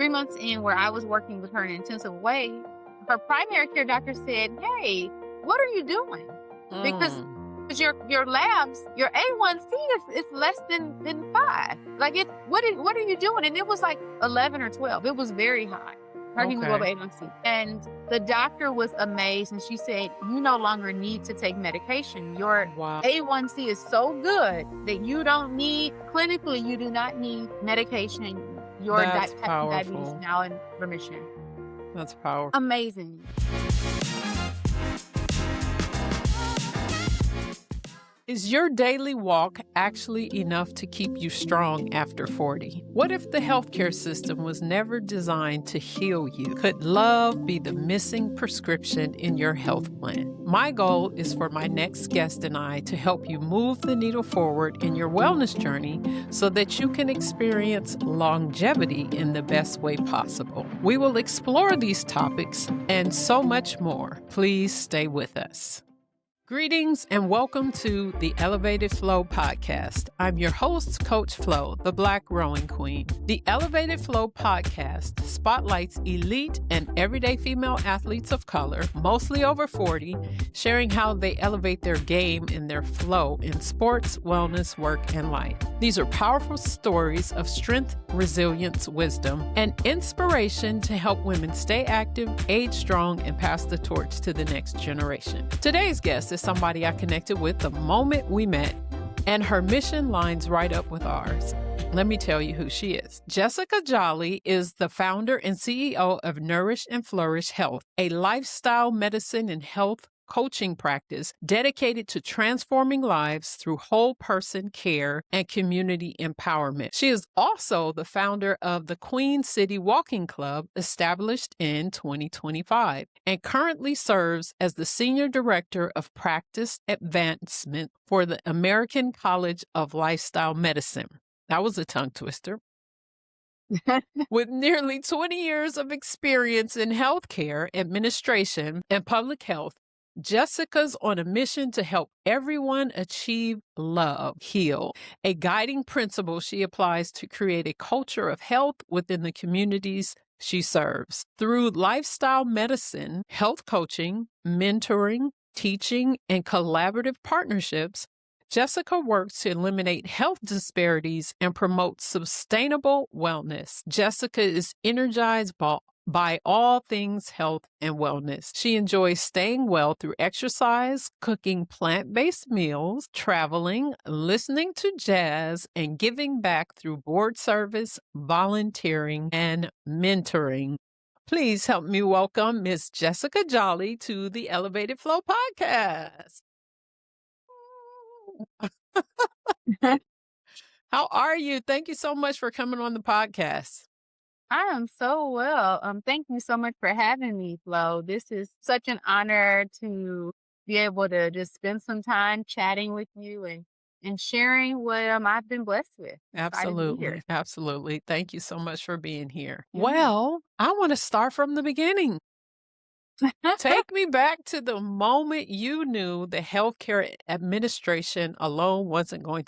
3 months in where I was working with her in an intensive way, her primary care doctor said, "Hey, what are you doing? Because Mm. your labs, your A1C is less than 5. Like what are you doing?" And it was like 11 or 12. It was very high. Her hemoglobin Okay. A1C. And the doctor was amazed, and she said, "You no longer need to take medication. Your Wow. A1C is so good that you don't need, clinically, you do not need medication. Your That's type 2 diabetes powerful. now in remission." That's powerful. Amazing. Is your daily walk actually enough to keep you strong after 40? What if the healthcare system was never designed to heal you? Could love be the missing prescription in your health plan? My goal is for my next guest and I to help you move the needle forward in your wellness journey so that you can experience longevity in the best way possible. We will explore these topics and so much more. Please stay with us. Greetings and welcome to the Elevated Flow podcast. I'm your host, Coach Flo, the Black Rowing Queen. The Elevated Flow podcast spotlights elite and everyday female athletes of color, mostly over 40, sharing how they elevate their game in their flow in sports, wellness, work, and life. These are powerful stories of strength, resilience, wisdom, and inspiration to help women stay active, age strong, and pass the torch to the next generation. Today's guest is somebody I connected with the moment we met, and her mission lines right up with ours. Let me tell you who she is. Jessica Jolly is the founder and CEO of Nourish and Flourish Health, a lifestyle medicine and health coaching practice dedicated to transforming lives through whole person care and community empowerment. She is also the founder of the Queen City Walking Club, established in 2025, and currently serves as the Senior Director of Practice Advancement for the American College of Lifestyle Medicine. That was a tongue twister. With nearly 20 years of experience in healthcare, administration, and public health, Jessica's on a mission to help everyone achieve love, heal, a guiding principle she applies to create a culture of health within the communities she serves. Through lifestyle medicine, health coaching, mentoring, teaching, and collaborative partnerships, Jessica works to eliminate health disparities and promote sustainable wellness. Jessica is energized by all things health and wellness. She enjoys staying well through exercise, cooking plant-based meals, traveling, listening to jazz, and giving back through board service, volunteering, and mentoring. Please help me welcome Miss Jessica Jolly to the Elevated Flow podcast. How are you? Thank you so much for coming on the podcast. I am so well. Thank you so much for having me, Flo. This is such an honor to be able to just spend some time chatting with you and sharing what I've been blessed with. Excited to be here. Absolutely. Absolutely. Thank you so much for being here. Yeah. Well, I want to start from the beginning. Take me back to the moment you knew the healthcare administration alone wasn't going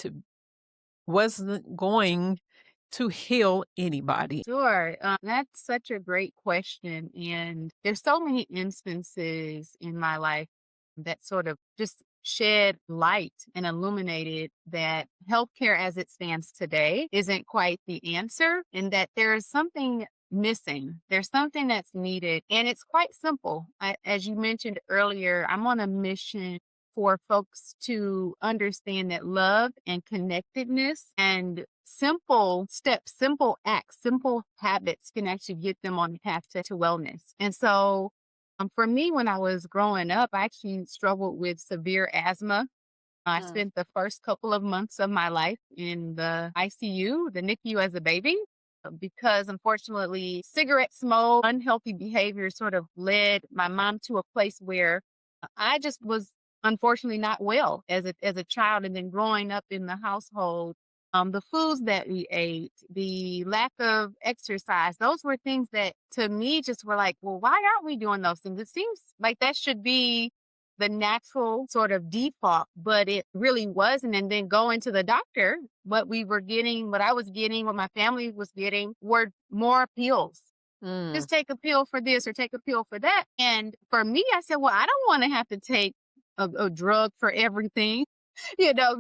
to heal anybody. Sure. That's such a great question. And there's so many instances in my life that sort of just shed light and illuminated that healthcare as it stands today isn't quite the answer, and that there is something missing. There's something that's needed. And it's quite simple. As you mentioned earlier, I'm on a mission for folks to understand that love and connectedness and simple steps, simple acts, simple habits can actually get them on the path to wellness. And so for me, when I was growing up, I actually struggled with severe asthma. I spent the first couple of months of my life in the ICU, the NICU as a baby, because unfortunately, cigarette smoke, unhealthy behavior sort of led my mom to a place where I just was unfortunately not well as a child. And then growing up in the household, the foods that we ate, the lack of exercise, those were things that to me just were like, well, why aren't we doing those things? It seems like that should be the natural sort of default, but it really wasn't. And then going to the doctor, what I was getting, what my family was getting were more pills. Mm, Just take a pill for this or take a pill for that. And for me, I said, well, I don't want to have to take a drug for everything,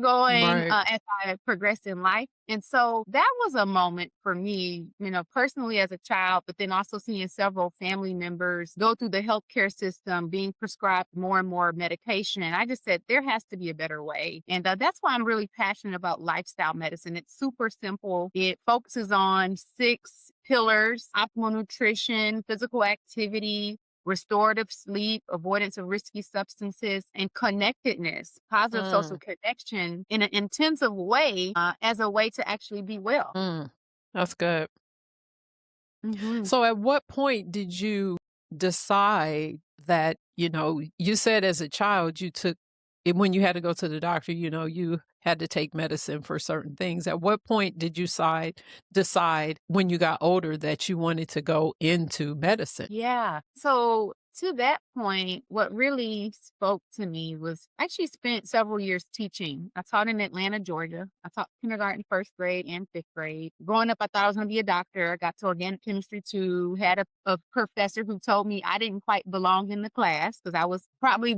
going right. as I progress in life. And so that was a moment for me, personally as a child, but then also seeing several family members go through the healthcare system, being prescribed more and more medication. And I just said, there has to be a better way. And that's why I'm really passionate about lifestyle medicine. It's super simple. It focuses on 6 pillars: optimal nutrition, physical activity, restorative sleep, avoidance of risky substances, and connectedness, positive social Mm, connection in an intensive way as a way to actually be well. mm. That's good. Hmm. So at what point did you decide that, you said as a child you took it when you had to go to the doctor, you had to take medicine for certain things. At what point did you decide when you got older that you wanted to go into medicine? Yeah. So to that point, what really spoke to me was I actually spent several years teaching. I taught in Atlanta, Georgia. I taught kindergarten, first grade, and fifth grade. Growing up, I thought I was going to be a doctor. I got to organic chemistry too. Had a professor who told me I didn't quite belong in the class because I was probably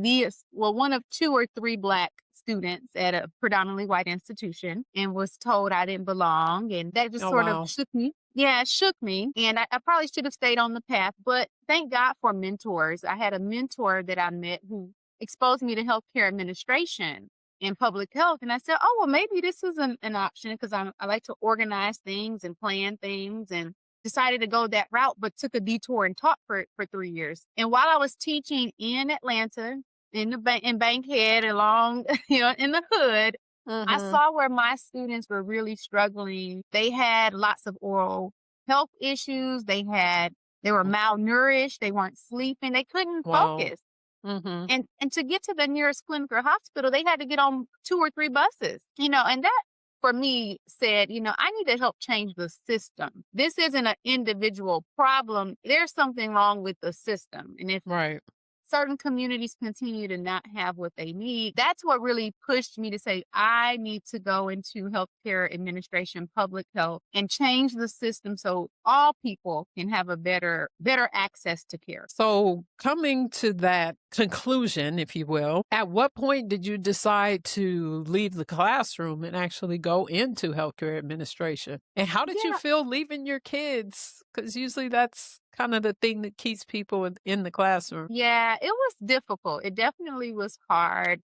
one of 2 or 3 Black students at a predominantly white institution, and was told I didn't belong. And that just Oh, sort of wow. shook me. Yeah, it shook me. And I probably should have stayed on the path, but thank God for mentors. I had a mentor that I met who exposed me to healthcare administration and public health. And I said, oh, well, maybe this is an option because I like to organize things and plan things, and decided to go that route, but took a detour and taught for 3 years. And while I was teaching in Atlanta, in Bankhead, along, in the hood, I Mhm. saw where my students were really struggling. They had lots of oral health issues. They were malnourished. They weren't sleeping. They couldn't Wow. focus. Mhm. And to get to the nearest clinic or hospital, they had to get on 2 or 3 buses, and that for me said, I need to help change the system. This isn't an individual problem. There's something wrong with the system. And if Right. certain communities continue to not have what they need, that's what really pushed me to say, I need to go into healthcare administration, public health, and change the system so all people can have a better access to care. So, coming to that conclusion, if you will, at what point did you decide to leave the classroom and actually go into healthcare administration? And how did you Yeah, feel leaving your kids? Because usually that's kind of the thing that keeps people in the classroom. yeah, it was difficult. It definitely was hard.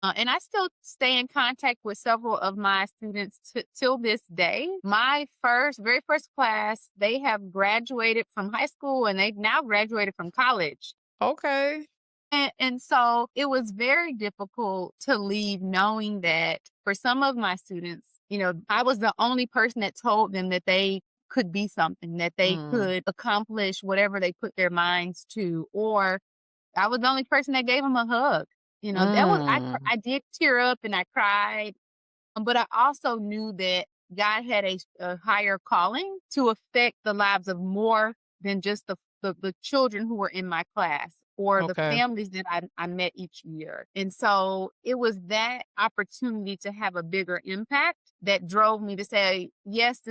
And I still stay in contact with several of my students till this day. My very first class, they have graduated from high school and they've now graduated from college. Okay. And so it was very difficult to leave, knowing that for some of my students, I was the only person that told them that they could be something, that they Mm. could accomplish whatever they put their minds to, or I was the only person that gave them a hug. That was Mm. I did tear up and I cried, but I also knew that God had a higher calling to affect the lives of more than just the children who were in my class or the Okay. families that I met each year. And so it was that opportunity to have a bigger impact that drove me to say, yes,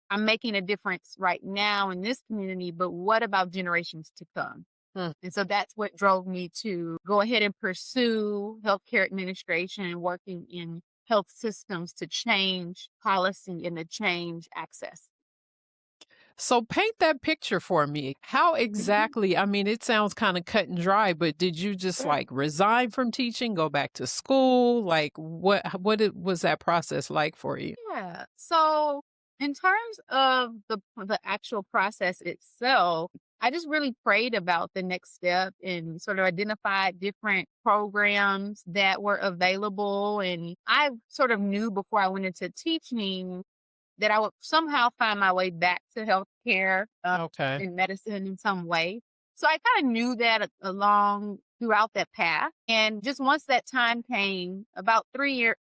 I'm making a difference right now in this community, but what about generations to come? Mm. And so that's what drove me to go ahead and pursue healthcare administration and working in health systems to change policy and to change access. So paint that picture for me. How Mhm. exactly, I mean, it sounds kind of cut and dry, but did you just Sure. like resign from teaching, go back to school? Like was that process like for you? Yeah. So in terms of the actual process itself, I just really prayed about the next step and sort of identified different programs that were available. And I sort of knew before I went into teaching that I would somehow find my way back to healthcare, Okay. in medicine in some way. So I kind of knew that along throughout that path. And just once that time came, about 2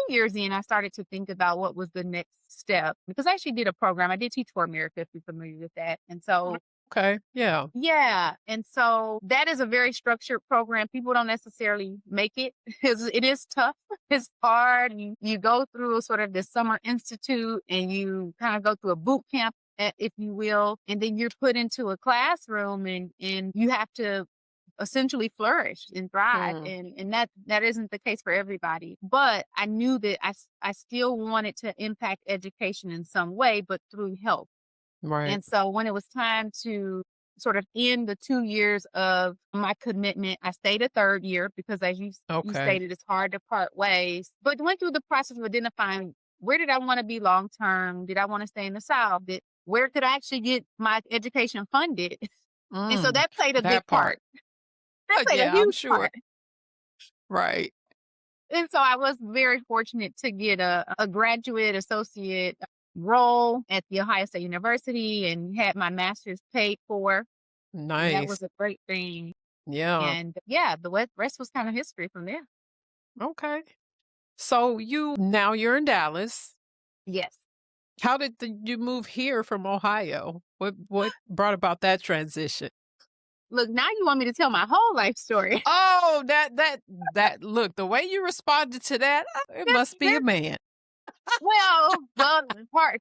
years in, I started to think about what was the next step because I actually did a program. I did Teach for America, if you're familiar with that. And so Okay. Yeah. yeah. And so that is a very structured program. People don't necessarily make it. It is tough. It's hard. You go through sort of this summer institute and you kind of go through a boot camp if you will, and then you're put into a classroom and you have to essentially flourish and thrive. Mm, And that isn't the case for everybody. But I knew that I still wanted to impact education in some way, but through health. right. And so when it was time to sort of end the 2 years of my commitment, I stayed a third year because as you Okay. stated, it's hard to part ways, but went through the process of identifying where did I want to be long term? Did I want to stay in the South? Where could I actually get my education funded? And so Mm, that played a big that part. part. That played a Yeah, I'm huge sure. part. Right. And so I was very fortunate to get a graduate associate role at the Ohio State University and had my master's paid for. And that Nice. was a great thing. Yeah. And yeah, rest was kind of history from there. Okay. So you're in Dallas. Yes. How did you move here from Ohio? What brought about that transition? Look, now you want me to tell my whole life story. Oh, that look, the way you responded to that, it That's must be a that's man. well,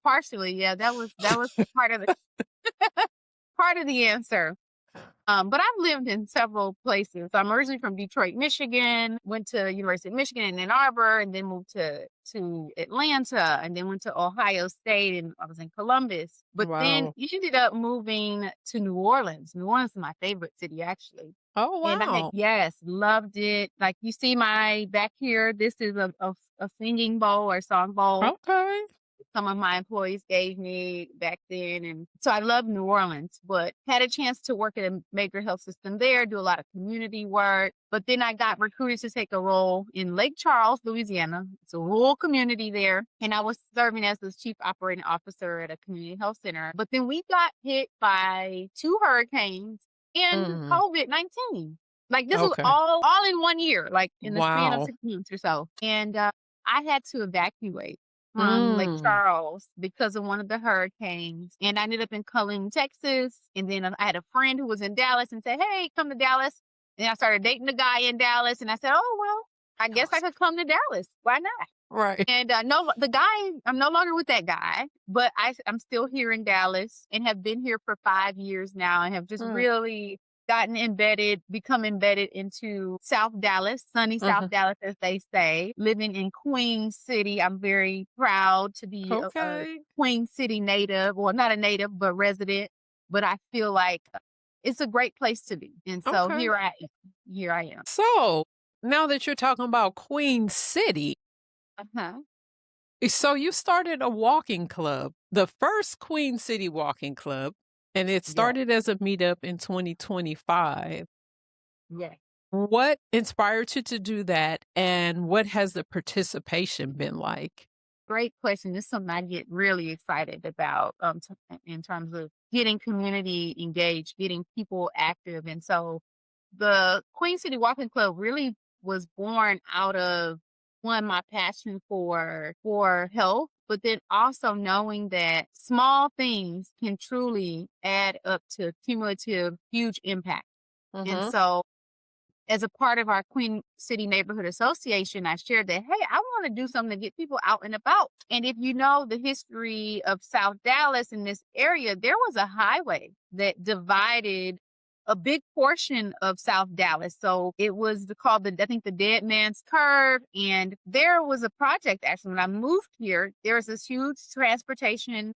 partially, yeah, that was part of the answer. But I've lived in several places. I'm originally from Detroit, Michigan, went to University of Michigan in Ann Arbor, and then moved to Atlanta, and then went to Ohio State, and I was in Columbus. But then Wow. ended up moving to New Orleans. New Orleans is my favorite city, actually. Oh, And wow. yes, loved it. Like you see my back here, this is a singing bowl or song bowl Okay. some of my employees gave me back then. And so I love New Orleans, but had a chance to work at a major health system there, do a lot of community work. But then I got recruited to take a role in Lake Charles, Louisiana. It's a rural community there. And I was serving as the chief operating officer at a community health center. But then we got hit by two hurricanes and Mm, COVID-19. Like this was okay. all in 1 year, like in the span of Wow. 6 months or so. And I had to evacuate from Lake Mm. Charles because of one of the hurricanes. And I ended up in Cullen, Texas. And then I had a friend who was in Dallas and said, "Hey, come to Dallas." And I started dating a guy in Dallas. And I said, "Oh, well, I guess I could come to Dallas. Why not?" Right. And no, the guy, I'm no longer with that guy, but I'm still here in Dallas and have been here for 5 years now and have just Mm, really become embedded into South Dallas, sunny South mhm. Dallas, as they say, living in Queen City. I'm very proud to be a Okay. Queen City native, well, not a native, but resident. But I feel like it's a great place to be. And so Okay. here I am. Here I am. So, now that you're talking about Queen City, Uh-huh. so you started a walking club, the first Queen City walking club, and it Yeah. started as a meetup in 2025. Yeah. What inspired you to do that, and what has the participation been like? Great question. This is something I get really excited about in terms of getting community engaged, getting people active. And so the Queen City Walking Club really was born out of one, my passion for health, but then also knowing that small things can truly add up to cumulative huge impact. And Mhm. so as a part of our Queen City Neighborhood Association, I shared that, hey, I want to do something to get people out and about. And if you know the history of South Dallas in this area, there was a highway that divided a big portion of South Dallas. So it was called I think the Dead Man's Curve. And there was a project actually when I moved here, there was this huge transportation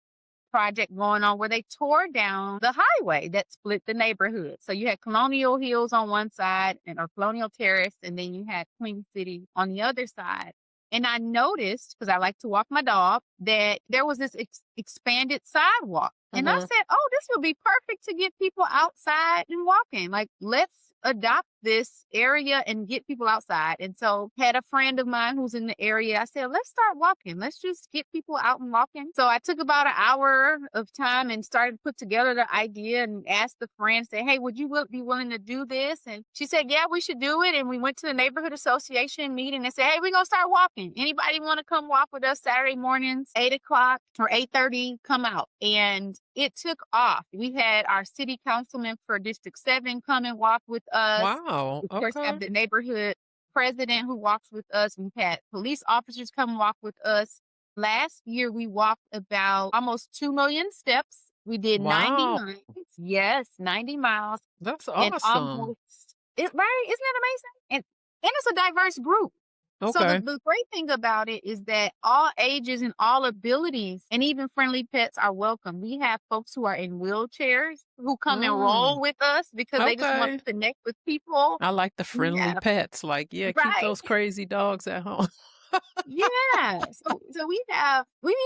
project going on where they tore down the highway that split the neighborhood. So you had Colonial Hills on one side or Colonial Terrace, and then you had Queen City on the other side. And I noticed, because I like to walk my dog, that there was this expanded sidewalk. And I Mhm. said, oh, this would be perfect to get people outside and walking. Like, let's adopt this area and get people outside. And so had a friend of mine who's in the area. I said, let's start walking. Let's just get people out and walking. So I took about an hour of time and started to put together the idea and asked the friend, say, hey, would you be willing to do this? And she said, yeah, we should do it. And we went to the neighborhood association meeting and said, hey, we're going to start walking. Anybody want to come walk with us Saturday mornings, 8 o'clock or 8:30, come out. And it took off. We had our city councilman for District 7 come and walk with us. Wow, Of course, have okay. the neighborhood president who walks with us. We've had police officers come walk with us. Last year, we walked about almost 2 million steps We did 90 Wow, miles. Yes, 90 miles that's and awesome. almost right? Isn't that amazing? And it's a diverse group. So Okay. the great thing about it is that all ages and all abilities and even friendly pets are welcome. We have folks who are in wheelchairs who come and Mm, roll with us because they just want okay. to connect with people. I like the We friendly have pets. Like, yeah, keep right. those crazy dogs at home. Yeah. So we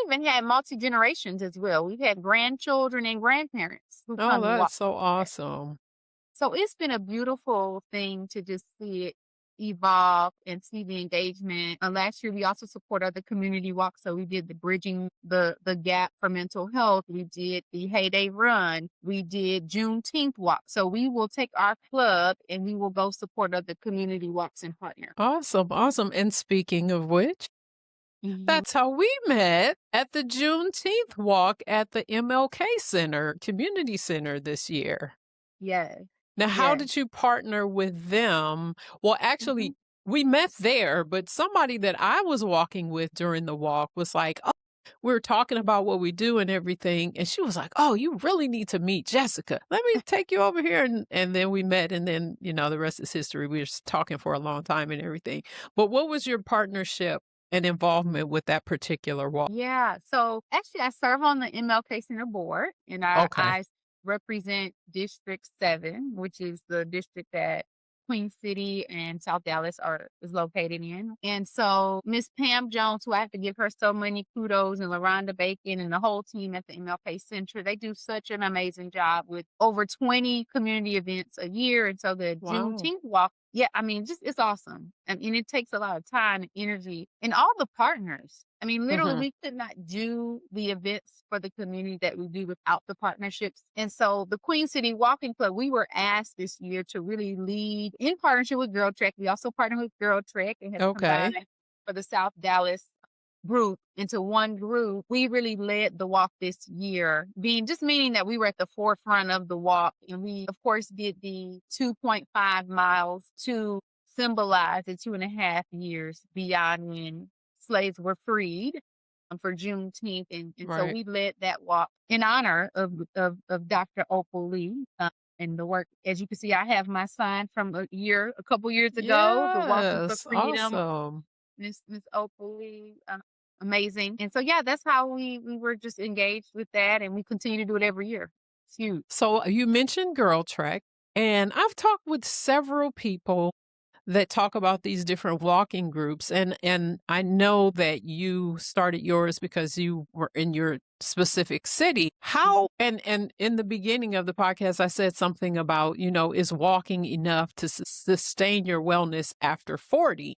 even had multi generations as well. We've had grandchildren and grandparents who Oh, come and walk. that's so awesome. So it's been a beautiful thing to just see it evolve and see the engagement. Last year, we also support other community walks. So we did the bridging the gap for mental health. We did the Heyday Run. We did Juneteenth walk. So we will take our club and we will go support other community walks and partner. Awesome, awesome. And speaking of which, Mhm. that's how we met at the Juneteenth walk at the MLK Center, Community Center this year. Yes. Now, how Yes. did you partner with them? Well, Mhm. actually, we met there, but somebody that I was walking with during the walk was like, "Oh, we were talking about what we do and everything." And she was like, "Oh, you really need to meet Jessica. Let me take you over here." And then we met, and then, the rest is history. We were talking for a long time and everything. But what was your partnership and involvement with that particular walk? Yeah. So actually, I serve on the MLK Center board, and Okay. I represent District 7, which is the district that Queen City and South Dallas is located in. And so Miss Pam Jones, who I have to give her so many kudos, and LaRonda Bacon and the whole team at the MLK Center, they do such an amazing job with over 20 community events a year. And so the Wow. Juneteenth walk, yeah, I mean, just it's awesome. I mean, it takes a lot of time and energy and all the partners. I mean, literally, Hmm. we could not do the events for the community that we do without the partnerships. And so, the Queen City Walking Club, we were asked this year to really lead in partnership with Girl Trek. We also partnered with Girl Trek and have Okay. combined for the South Dallas group into one group. We really led the walk this year, being just meaning that we were at the forefront of the walk. And we, of course, did the 2.5 miles to symbolize the 2.5 years beyond when slaves were freed for Juneteenth. And so Right. we led that walk in honor of Dr. Opal Lee. And the work, as you can see, I have my sign from a couple years ago, the Walking for Yes. Freedom, Awesome. Miss Opal Lee, amazing. And so, yeah, that's how we were just engaged with that, and we continue to do it every year. It's huge. So you mentioned Girl Trek, and I've talked with several people that talk about these different walking groups, and I know that you started yours because you were in your specific city. How and in the beginning of the podcast I said something about, is walking enough to sustain your wellness after 40?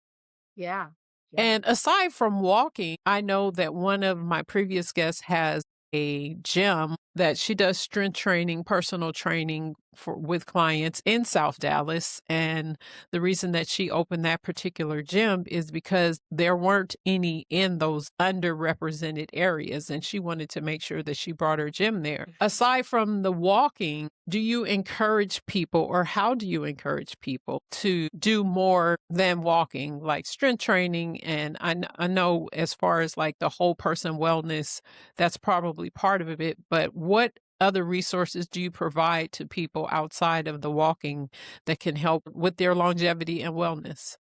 Yeah, yeah. And aside from walking, I know that one of my previous guests has a gym that she does strength training, personal training with clients in South Dallas. And the reason that she opened that particular gym is because there weren't any in those underrepresented areas. And she wanted to make sure that she brought her gym there. Aside from the walking, do you encourage people, or how do you encourage people to do more than walking, like strength training? And I know as far as like the whole person wellness, that's probably part of it. But what other resources do you provide to people outside of the walking that can help with their longevity and wellness?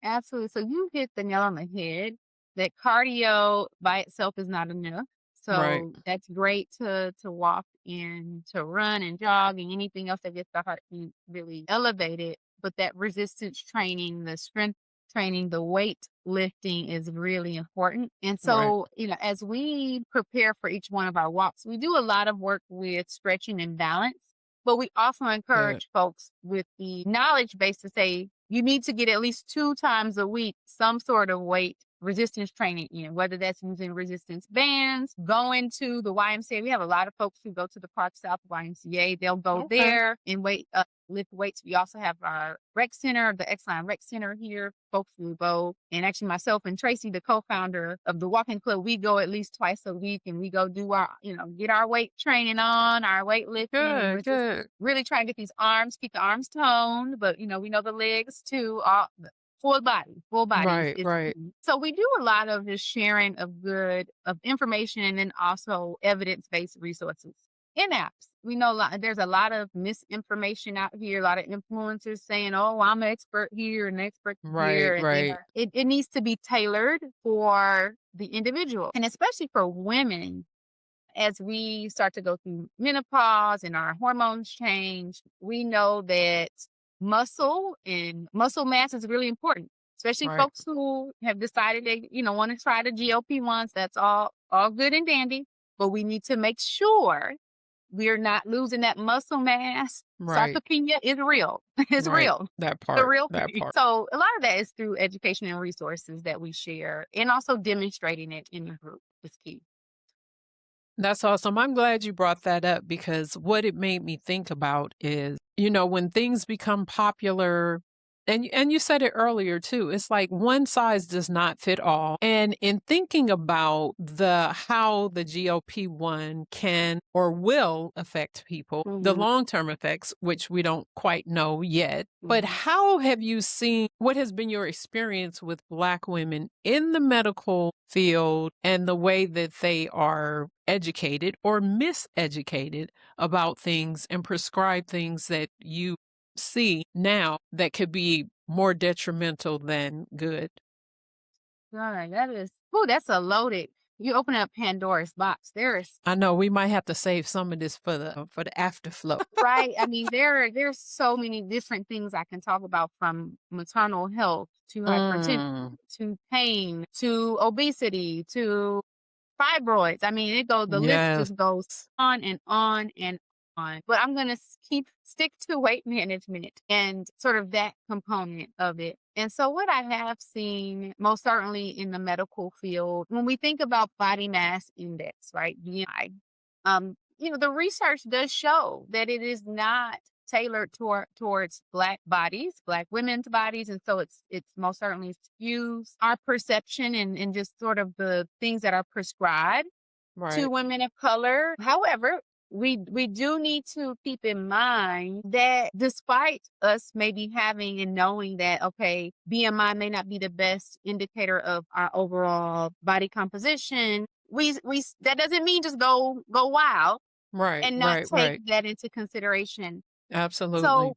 Absolutely. So you hit the nail on the head that cardio by itself is not enough. Right. So that's great to walk and to run and jog and anything else that gets the heart beat really elevated. But that resistance training, the strength training, the weight lifting is really important. And Right. so, as we prepare for each one of our walks, we do a lot of work with stretching and balance. But we also Good. encourage folks with the knowledge base to say you need to get at least 2 times a week some sort of weight resistance training in, whether that's using resistance bands, going to the YMCA. We have a lot of folks who go to the Park South YMCA. They'll go Okay. there and lift weights. We also have our rec center, the X-Line Rec Center here. Folks will go, and actually myself and Tracy, the co-founder of the Walking Club, we go at least twice a week, and we go do our, get our weight training on, our weightlifting, and we're Good. just Good. really trying to get these arms, keep the arms toned, but we know the legs too. All full body is, Right. is Right. key. So we do a lot of just sharing of information and then also evidence-based resources. in apps. We know there's a lot of misinformation out here, a lot of influencers saying, oh, I'm an expert here and an expert Right, here. And right, it needs to be tailored for the individual. And especially for women, as we start to go through menopause and our hormones change, we know that muscle and muscle mass is really important, especially right. folks who have decided they, want to try the GLP-1s. That's all good and dandy, but we need to make sure we're not losing that muscle mass. Right, Sarcopenia is real. It's right. real. That The part, real that thing. part. So a lot of that is through education and resources that we share and also demonstrating it in the group is key. That's awesome. I'm glad you brought that up because what it made me think about is, when things become popular, and you said it earlier too, it's like one size does not fit all. And in thinking about how the GLP-1 can or will affect people, the Mhm, long-term effects, which we don't quite know yet, but mhm. how have you seen what has been your experience with Black women in the medical field and the way that they are educated or miseducated about things and prescribe things that you see now that could be more detrimental than good? God, that's a loaded. You open up Pandora's box. There is I know we might have to save some of this for the afterflow. right. I mean, there's so many different things I can talk about from maternal health to hypertension Mm, to pain to obesity to fibroids. I mean, the list yes. just goes on and on and on. But I'm going to stick to weight management and sort of that component of it. And so what I have seen most certainly in the medical field, when we think about body mass index, right? BMI, the research does show that it is not tailored towards Black bodies, Black women's bodies, and so it's most certainly skews our perception and just sort of the things that are prescribed to Right. women of color. However, we do need to keep in mind that despite us maybe having and knowing that okay, BMI may not be the best indicator of our overall body composition, we that doesn't mean just go wild Right. and not Right. take Right. that into consideration. Absolutely. So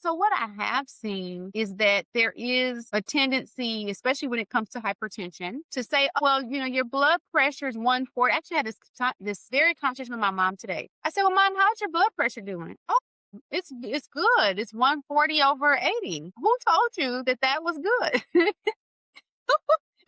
so what I have seen is that there is a tendency, especially when it comes to hypertension, to say, oh, well, your blood pressure is 140. I actually had this very conversation with my mom today. I said, well, Mom, how's your blood pressure doing? Oh, it's good. It's 140 over 80. Who told you that that was good?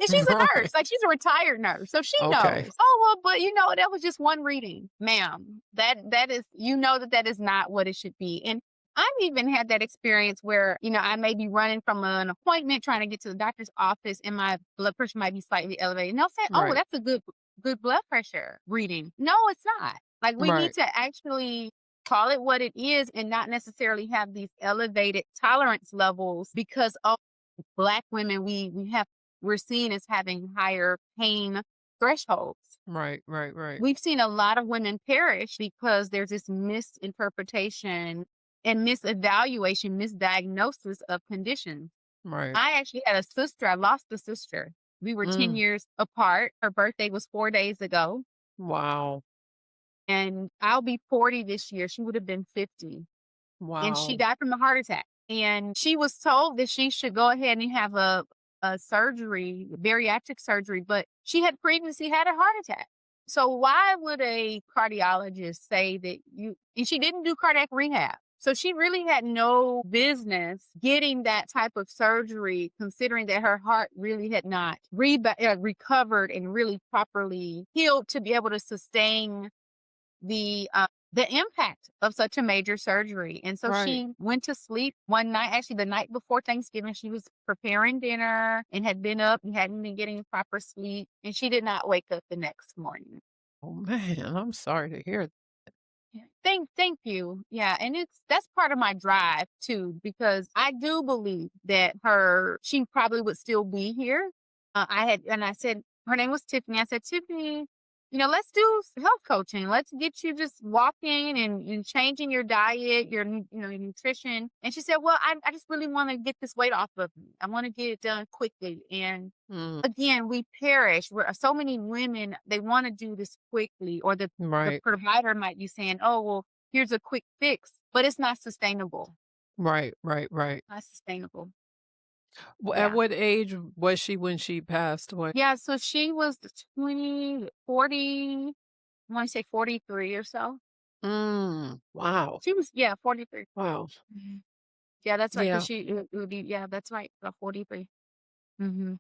And she's a nurse, Right. like she's a retired nurse, so she Okay. knows. Oh well, but that was just one reading, ma'am. That is, that is not what it should be. And I've even had that experience where I may be running from an appointment trying to get to the doctor's office, and my blood pressure might be slightly elevated. And they'll say, "Oh, well, Right. that's a good blood pressure reading." No, it's not. Like we need Right. to actually call it what it is, and not necessarily have these elevated tolerance levels because Black women, we're seen as having higher pain thresholds. Right. Right. Right. We've seen a lot of women perish because there's this misinterpretation and misevaluation, misdiagnosis of conditions. Right. I actually had a sister. I lost a sister. We were 10 Mm. years apart. Her birthday was 4 days ago. Wow. And I'll be 40 this year. She would have been 50. And she Wow. died from a heart attack. And she was told that she should go ahead and have a surgery, bariatric surgery, but she had previously had a heart attack. So why would a cardiologist say that and she didn't do cardiac rehab. So she really had no business getting that type of surgery, considering that her heart really had not recovered and really properly healed to be able to sustain the impact of such a major surgery. And so Right. she went to sleep one night, actually the night before Thanksgiving. She was preparing dinner and had been up and hadn't been getting proper sleep. And she did not wake up the next morning. Oh man, I'm sorry to hear. Yeah. Thank you. Yeah. And that's part of my drive too, because I do believe that she probably would still be here. And I said, her name was Tiffany. I said, Tiffany, let's do health coaching. Let's get you just walking and changing your diet, your nutrition. And she said, well, I just really want to get this weight off of me. I want to get it done quickly. And Mm, again, we perish. Where so many women, they want to do this quickly, or the right, provider might be saying, oh, well, here's a quick fix, but it's not sustainable. right, right, right. Not sustainable. At Yeah. what age was she when she passed away? Yeah. So she was 40, I want to say 43 or so. Wow, She was, yeah, 43. wow. Mhm. Yeah, that's right. Cause Yeah. it would be, yeah, that's right. About 43. Mhm.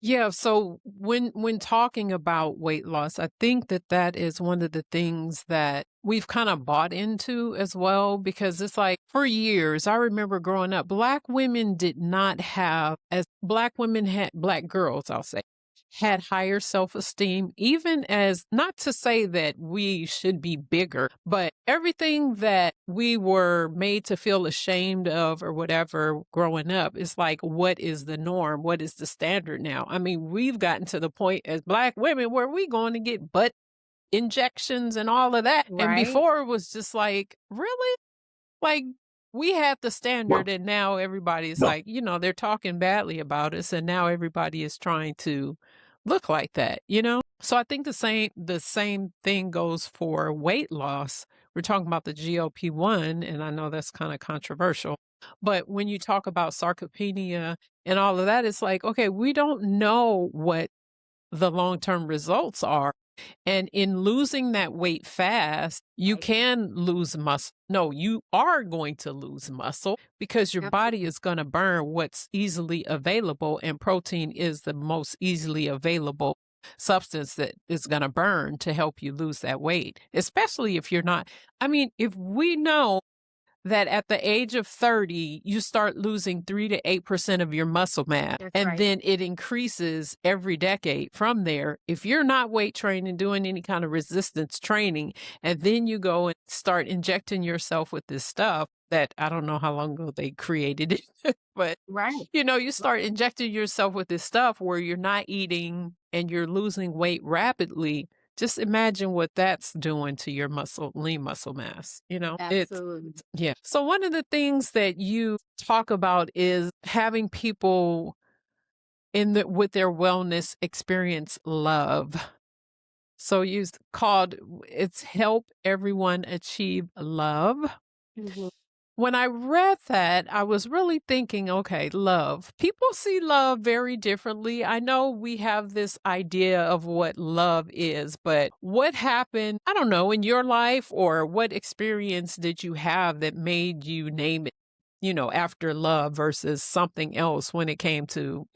Yeah, so when talking about weight loss, I think that that is one of the things that we've kind of bought into as well, because it's like for years, I remember growing up, black women did not have, as black women had, black girls, I'll say, had higher self-esteem, even as, not to say that we should be bigger, but everything that we were made to feel ashamed of or whatever growing up is like, what is the norm? What is the standard now? I mean, we've gotten to the point as black women where we going to get butt injections and all of that. And Right? before it was just like, really? Like, we had the standard, and now everybody's like, they're talking badly about us, and now everybody is trying to look like that, you know? So I think the same thing goes for weight loss. We're talking about the GLP-1, and I know that's kind of controversial. But when you talk about sarcopenia and all of that, it's like, okay, we don't know what the long-term results are. And in losing that weight fast, you Right. can lose muscle. No, you are going to lose muscle because your body Absolutely. is going to burn what's easily available, and protein is the most easily available substance that is going to burn to help you lose that weight, especially if you're not. I mean, if we know that at the age of 30, you start losing 3 to 8% of your muscle mass, That's and right. then it increases every decade from there. If you're not weight training, doing any kind of resistance training, and then you go and start injecting yourself with this stuff that I don't know how long ago they created it, but Right. you start injecting yourself with this stuff where you're not eating and you're losing weight rapidly. Just imagine what that's doing to your lean muscle mass. It's Absolutely. yeah. So one of the things that you talk about is having people with their wellness experience love. So it's help everyone achieve love. Mhm. When I read that, I was really thinking, okay, love. People see love very differently. I know we have this idea of what love is, but what happened, I don't know, in your life, or what experience did you have that made you name it, after love versus something else when it came to,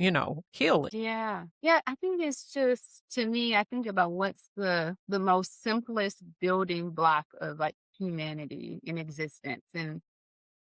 healing? Yeah. Yeah, I think it's just, to me, I think about what's the most simplest building block of, like, humanity in existence. And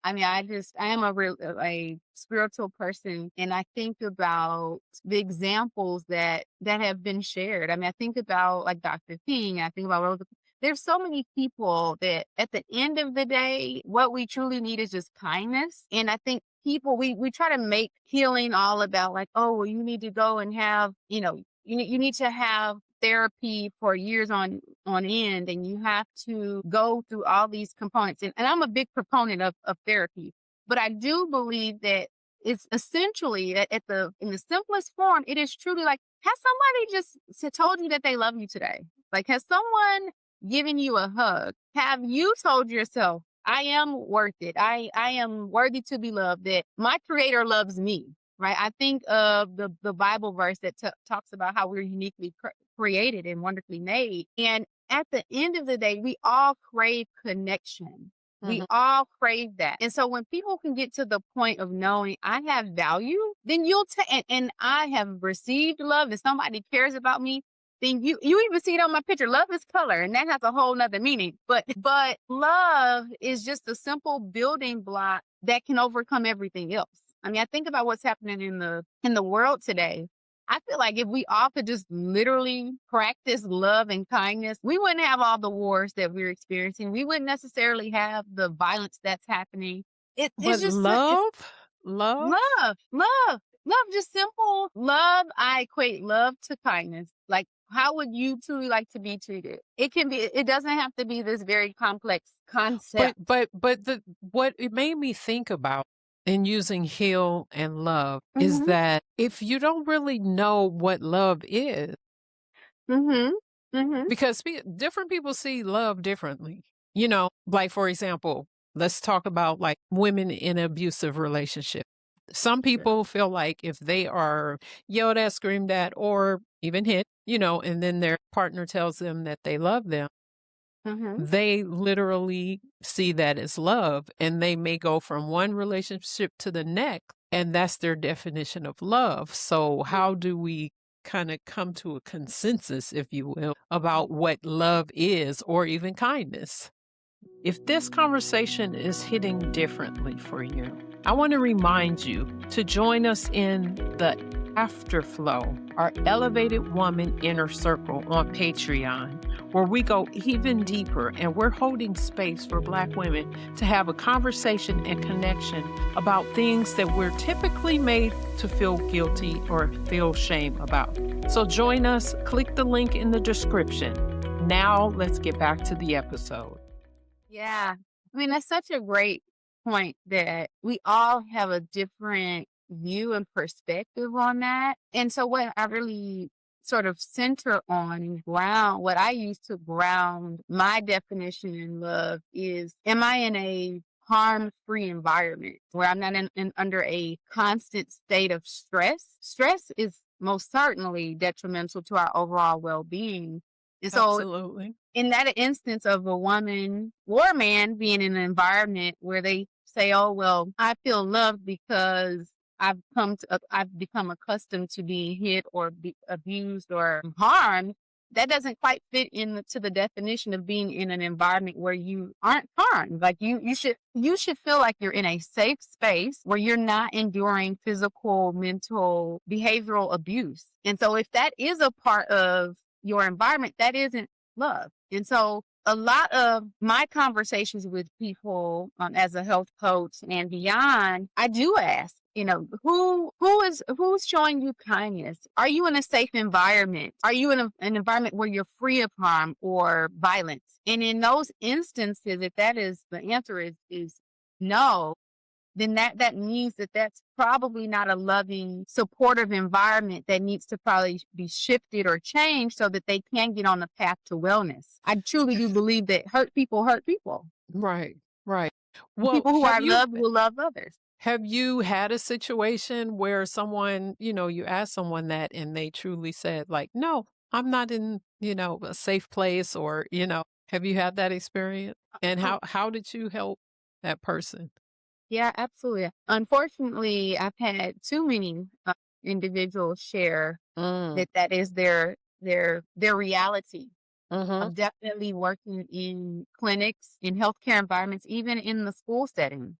I mean, I am a spiritual person, and I think about the examples that have been shared. I mean, I think about, like, Dr. King. I think about there's so many people that at the end of the day, what we truly need is just kindness. And I think people, we try to make healing all about, like, oh, well, you need to go and have, you need to have therapy for years on end, and you have to go through all these components. And I'm a big proponent of therapy, but I do believe that it's essentially at the in the simplest form, it is truly like, has somebody just told you that they love you today? Like, has someone given you a hug? Have you told yourself, I am worth it. I am worthy to be loved, that my creator loves me, right? I think of the Bible verse that talks about how we're uniquely created and wonderfully made. And at the end of the day, we all crave connection. We Mhm. all crave that. And so when people can get to the point of knowing I have value, then you'll take, and I have received love, and somebody cares about me, then you even see it on my picture. Love is color, and that has a whole nother meaning. But love is just a simple building block that can overcome everything else. I mean, I think about what's happening in the world today. I feel like if we all could just literally practice love and kindness, we wouldn't have all the wars that we're experiencing. We wouldn't necessarily have the violence that's happening. It's But just it's love? love, love, love, just simple love. I equate love to kindness. Like, How would you truly like to be treated? It can be, it doesn't have to be this very complex concept. But the what it made me think about in using heal and love is Mhm. that if you don't really know what love is, Mhm. Mhm. because different people see love differently. You know, like for example, let's talk about like women in an abusive relationship. Some Sure. people feel like if they are yelled at, screamed at, or even hit, and then their partner tells them that they love them, Mhm. they literally see that as love, and they may go from one relationship to the next, and that's their definition of love. So Yeah. how do we kind of come to a consensus, if you will, about what love is, or even kindness? If this conversation is hitting differently for you, I want to remind you to join us in the Afterflow, our Elevated Woman Inner Circle on Patreon, where we go even deeper and we're holding space for Black women to have a conversation and connection about things that we're typically made to feel guilty or feel shame about. So join us, click the link in the description. Now let's get back to the episode. Yeah. I mean, that's such a great point that we all have a different view and perspective on that. And so, what I really sort of center on and ground, what I use to ground my definition in love is, am I in a harm free environment where I'm not under a constant state of stress? Stress is most certainly detrimental to our overall well being. And so, Absolutely. in that instance of a woman or a man being in an environment where they say, "Oh, well, I feel loved because I've become accustomed to being hit or be abused or harmed," that doesn't quite fit into the definition of being in an environment where you aren't harmed. Like you should feel like you're in a safe space where you're not enduring physical, mental, behavioral abuse. And so if that is a part of your environment, that isn't love. And so a lot of my conversations with people as a health coach and beyond, I do ask, who's showing you kindness? Are you in a safe environment? Are you in an environment where you're free of harm or violence? And in those instances, if that is the answer is no, then that means that that's probably not a loving, supportive environment that needs to probably be shifted or changed so that they can get on the path to wellness. I truly do believe that hurt people hurt people. Right, right. And Well, people who are loved will love others. have you had a situation where someone, you asked someone that and they truly said like, "No, I'm not in, a safe place," or, have you had that experience? And Oh, how did you help that person? yeah, absolutely. Unfortunately, I've had too many individuals share Mm, that is their reality. mhm, I'm definitely working in clinics, in healthcare environments, even in the school setting.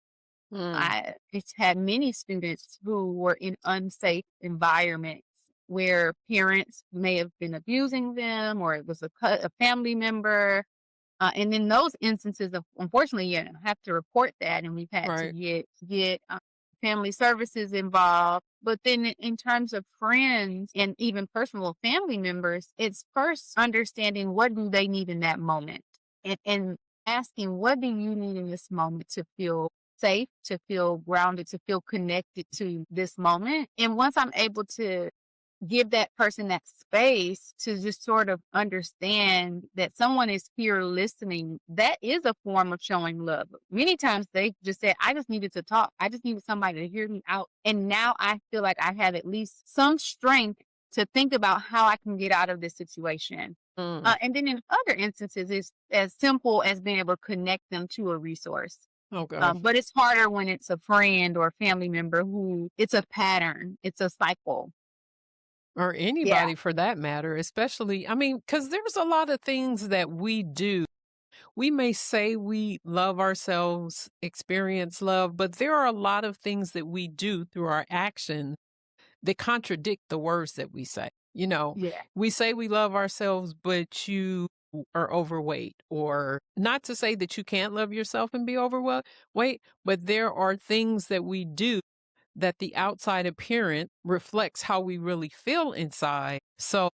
mm, It's had many students who were in unsafe environments where parents may have been abusing them or it was a family member. And in those instances of, unfortunately, you have to report that, and we've had to right, get family services involved. But then, in terms of friends and even personal family members, it's first understanding what do they need in that moment, and asking what do you need in this moment to feel safe, to feel grounded, to feel connected to this moment. And once I'm able to give that person that space to just sort of understand that someone is here listening, that is a form of showing love. Many times they just say, I just needed to talk. I just needed somebody to hear me out. And now I feel like I have at least some strength to think about how I can get out of this situation. mm. And then in other instances, it's as simple as being able to connect them to a resource. Oh gosh. But it's harder when it's a friend or a family member who it's a pattern, it's a cycle. Or Yeah. anybody for that matter, especially, I mean, because there's a lot of things that we do. We may say we love ourselves, experience love, but there are a lot of things that we do through our actions that contradict the words that we say. Yeah. We say we love ourselves, but you are overweight, or not to say that you can't love yourself and be overweight, but there are things that we do that the outside appearance reflects how we really feel inside. So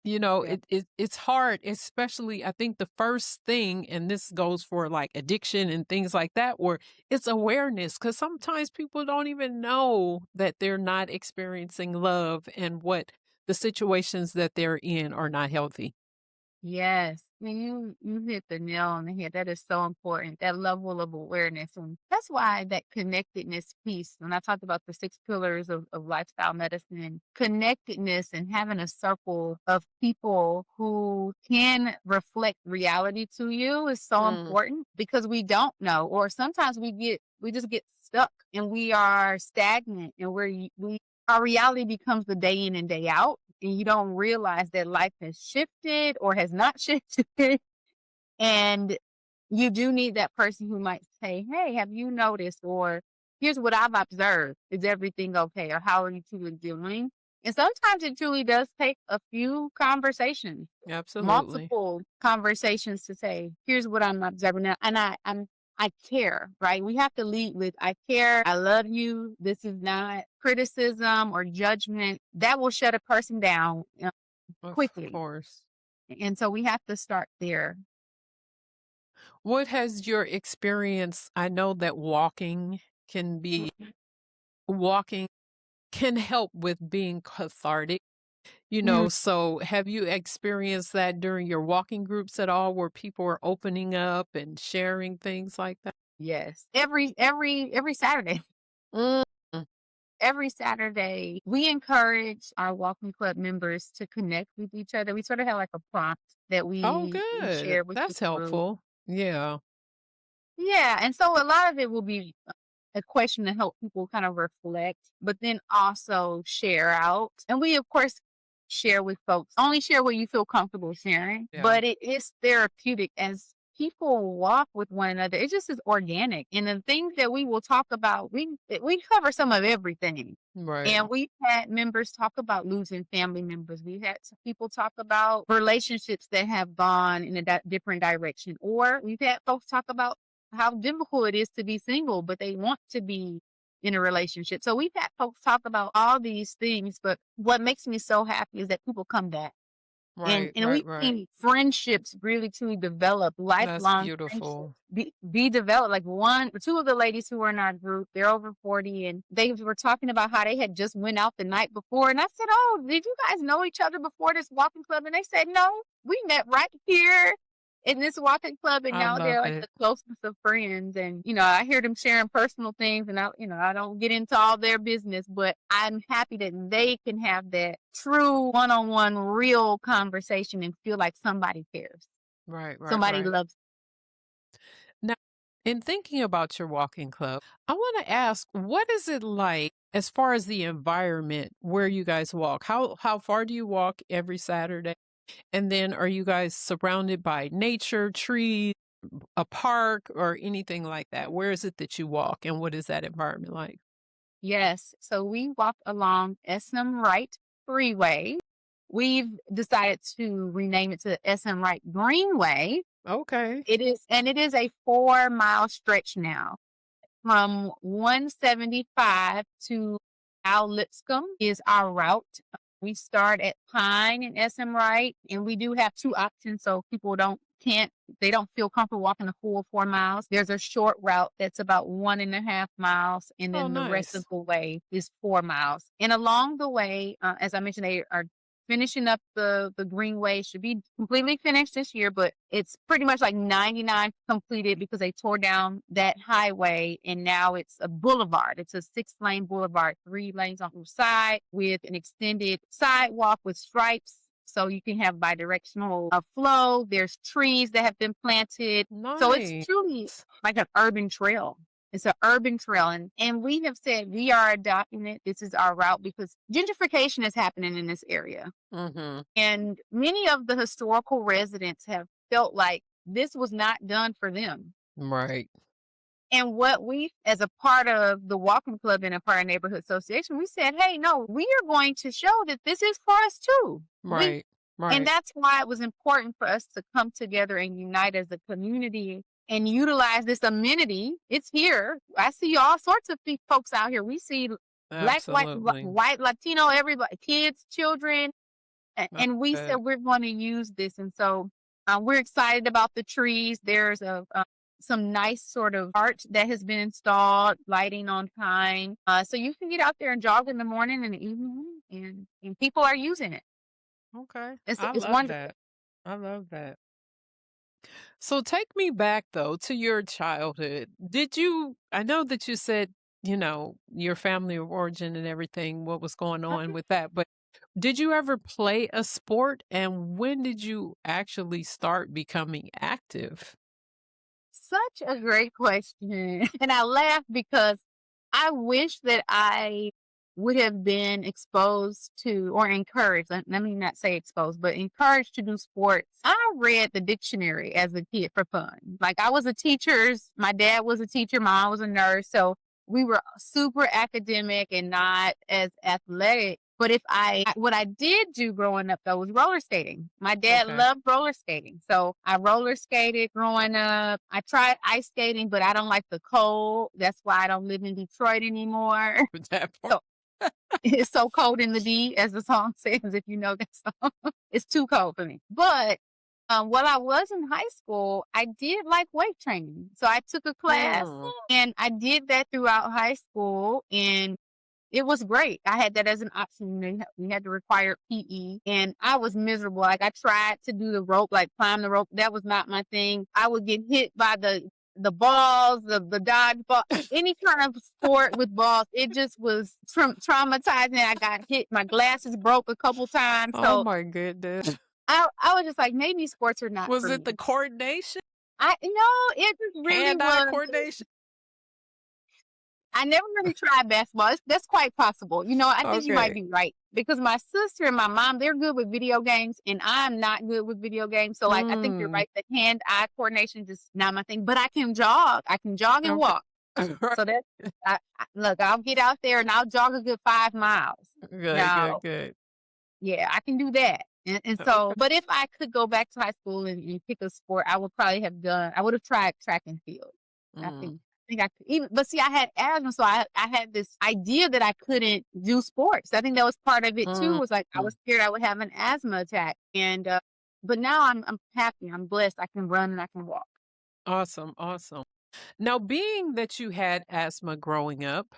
Yeah. It's hard, especially I think the first thing, and this goes for like addiction and things like that, where it's awareness. Because sometimes people don't even know that they're not experiencing love and what the situations that they're in are not healthy. Yes. I mean, you hit the nail on the head. That is so important. That level of awareness. And that's why that connectedness piece, when I talked about the six pillars of lifestyle medicine, connectedness and having a circle of people who can reflect reality to you is so Mm, important because we don't know. Or sometimes we just get stuck and we are stagnant and we our reality becomes the day in and day out and you don't realize that life has shifted or has not shifted. And you do need that person who might say, "Hey, have you noticed?" Or "Here's what I've observed. Is everything okay?" Or "How are you truly doing?" And sometimes it truly does take a few conversations, absolutely. multiple conversations to say, "Here's what I'm observing." Now, and I care, right? We have to lead with "I care, I love you. This is not criticism or judgment." That will shut a person down Of quickly. course. And so we have to start there. What has your experience? I know that can be walking can help with being cathartic. So have you experienced that during your walking groups at all where people are opening up and sharing things like that? Yes. Every Saturday. Mm. Every Saturday, we encourage our walking club members to connect with each other. We sort of have like a prompt that Oh, we good. share with the That's group. helpful. Yeah. Yeah, and so a lot of it will be a question to help people kind of reflect, but then also share out. And we, of course, share with folks. Only share what you feel comfortable sharing, Yeah. but it is therapeutic as people walk with one another. It just is organic. And the things that we will talk about, we cover some of everything. Right. And we've had members talk about losing family members. We've had some people talk about relationships that have gone in a different direction. Or we've had folks talk about how difficult it is to be single, but they want to be in a relationship. So we've had folks talk about all these things, but what makes me so happy is that people come back. And Right. and Right. we've Right. seen friendships really truly develop, That's lifelong friendships beautiful. be developed. Like one or two of the ladies who were in our group, they're over 40 and they were talking about how they had just went out the night before. And I said, "Oh, did you guys know each other before this walking club?" And they said, "No, we met right here in this walking club and I now love they're like it. the closest of friends." And I hear them sharing personal things and I don't get into all their business, but I'm happy that they can have that true one-on-one real conversation and feel like somebody cares. Right. Right. Somebody Right. loves. Now, in thinking about your walking club, I want to ask, what is it like as far as the environment where you guys walk? How far do you walk every Saturday? And then are you guys surrounded by nature, trees, a park, or anything like that? Where is it that you walk, and what is that environment like? Yes. So we walk along SM Wright Freeway. We've decided to rename it to SM Wright Greenway. Okay. It is a 4-mile stretch now. From 175 to Al Lipscomb is our route. We start at Pine and SM Wright, and we do have two options so people they don't feel comfortable walking the full 4 miles. There's a short route that's about 1.5 miles, and Oh, then the rest of nice. the way is 4 miles. And along the way, as I mentioned, they are finishing up the greenway. Should be completely finished this year, but it's pretty much like 99 completed because they tore down that highway and now it's a boulevard. It's a 6-lane boulevard, 3 lanes on each side with an extended sidewalk with stripes so you can have bidirectional flow. There's trees that have been planted. So it's Nice. truly like an urban trail. It's an urban trail. And we have said we are adopting it. This is our route because gentrification is happening in this area. Mhm. And many of the historical residents have felt like this was not done for them. Right. And what we, as a part of the walking club and a part of neighborhood association, we said, "Hey, no, we are going to show that this is for us too." Right. And Right. that's why it was important for us to come together and unite as a community and utilize this amenity. It's here. I see all sorts of folks out here. We see black, white, Absolutely. white, Latino, everybody, kids, children, That's And we said good. we're going to use this, and so we're excited about the trees. There's some nice sort of art that has been installed, lighting on time, so you can get out there and jog in the morning and the evening, and people are using it. Okay. It's I it's love wonderful. that. I love that. So take me back though to your childhood. I know that you said, your family of origin and everything, what was going on Mhm. with that, but did you ever play a sport and when did you actually start becoming active? Such a great question. And I laugh because I wish that I would have been exposed to or encouraged. Let me not say exposed, but encouraged to do sports. I read the dictionary as a kid for fun. Like I was a teacher's, my dad was a teacher, my mom was a nurse. So we were super academic and not as athletic. But what I did do growing up though was roller skating. My dad Okay. loved roller skating. So I roller skated growing up. I tried ice skating, but I don't like the cold. That's why I don't live in Detroit anymore. With that part. So it's so cold in the D, as the song says, if you know that song. It's too cold for me. But while I was in high school, I did like weight training. So I took a class Mm, and I did that throughout high school. And it was great. I had that as an option. We had to require PE, and I was miserable. Like I tried to do the rope, like climb the rope. That was not my thing. I would get hit by the balls, the dodgeball, any kind of sport with balls. It just was traumatizing. I got hit. My glasses broke a couple times. oh So my goodness. I was just like, maybe sports are not Was for it the me. coordination? I no, it just really Hand-eye was. coordination? I never really tried basketball. That's quite possible. I think you might Okay. be right because my sister and my mom, they're good with video games and I'm not good with video games. So like, I think you're Mm, right. The hand-eye coordination is just not my thing, but I can jog. I can jog and okay. walk. Right. So look, I'll get out there and I'll jog a good 5 miles. Good, good, Now, good. yeah, I can do that. And so, Okay. but if I could go back to high school and pick a sport, I would have tried track and field. Mm, I think I could even, but see, I had asthma, so I had this idea that I couldn't do sports. I think that was part of it too, mm, was like I mm. was scared I would have an asthma attack. But now I'm happy, I'm blessed. I can run and I can walk. Awesome, awesome. Now, being that you had asthma growing up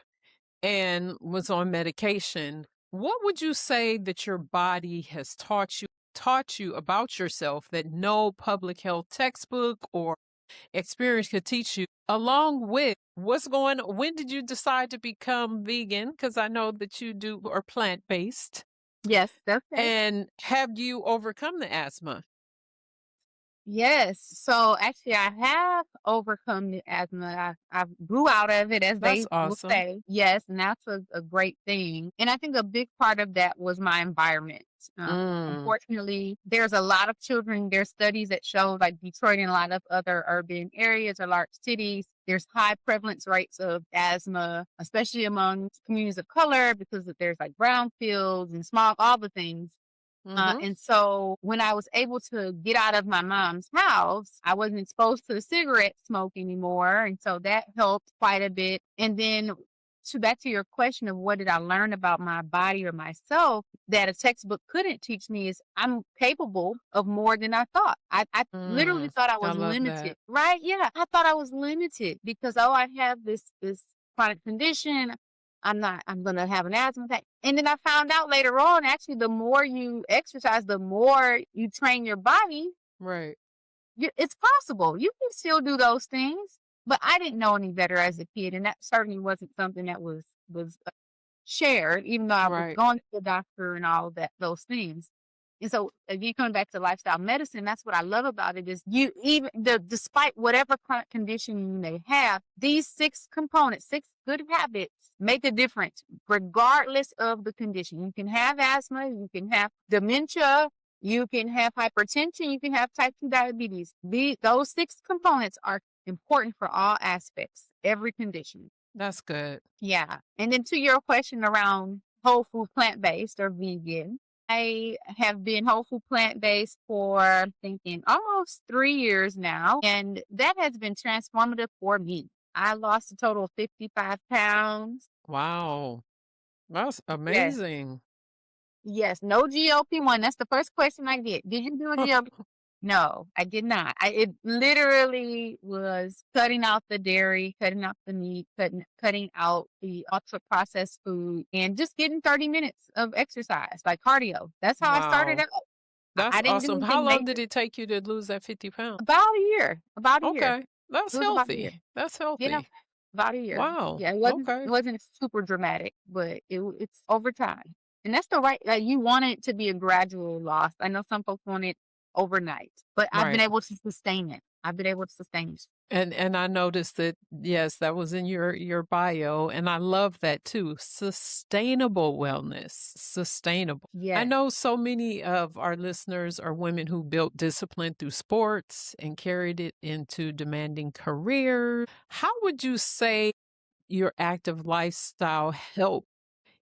and was on medication, what would you say that your body has taught you about yourself that no public health textbook or experience could teach you, along with what's going on? When did you decide to become vegan? Because I know that you do are plant-based. Yes, that's okay. And have you overcome the asthma? Yes. So actually, I have overcome the asthma. I grew out of it, as That's they will awesome. say. Yes, and that's a great thing. And I think a big part of that was my environment. Mm, Unfortunately, there's a lot of children. There's studies that show, like Detroit and a lot of other urban areas or large cities, there's high prevalence rates of asthma, especially among communities of color, because there's like brownfields and smog, all the things. mhm, And so when I was able to get out of my mom's house, I wasn't exposed to the cigarette smoke anymore. And so that helped quite a bit. And then to back to your question of what did I learn about my body or myself that a textbook couldn't teach me is I'm capable of more than I thought. I literally mm. thought I I was love limited, that. right? Yeah. I thought I was limited because, oh, I have this chronic condition. I'm going to have an asthma attack. And then I found out later on, actually, the more you exercise, the more you train your body, Right, it's possible. You can still do those things. But I didn't know any better as a kid. And that certainly wasn't something that was shared, even though I was right. going to the doctor and all of that, those things. And so again, coming back to lifestyle medicine, that's what I love about it is you even despite whatever chronic condition you may have, these 6 components, 6 good habits make a difference regardless of the condition. You can have asthma, you can have dementia, you can have hypertension, you can have type 2 diabetes. Those 6 components are important for all aspects, every condition. That's good. Yeah. And then to your question around whole food plant based or vegan, I have been whole food plant based for I'm thinking almost 3 years now. And that has been transformative for me. I lost a total of 55 pounds. Wow. That's Yes. amazing. Yes, no GLP-1. That's the first question I get. Did you do a GLP? No, I did not. It literally was cutting out the dairy, cutting out the meat, cutting out the ultra processed food, and just getting 30 minutes of exercise, like cardio. That's how I started Wow. out. That's I didn't do awesome. How anything long major. did it take you to lose that 50 pounds? About a year. About a year. Okay. That's It was about a year. healthy. That's Yeah, healthy. about a year. Wow. Yeah, Okay. it wasn't super dramatic, but it's over time. And that's the right you want it to be a gradual loss. I know some folks want it overnight, but I've been Right. able to sustain it. I've been able to sustain it. And I noticed that, yes, that was in your bio, and I love that too. Sustainable wellness, sustainable. I Yes. know so many of our listeners are women who built discipline through sports and carried it into demanding careers. How would you say your active lifestyle help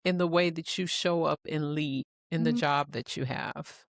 in the way that you show up and lead in the Mhm. job that you have?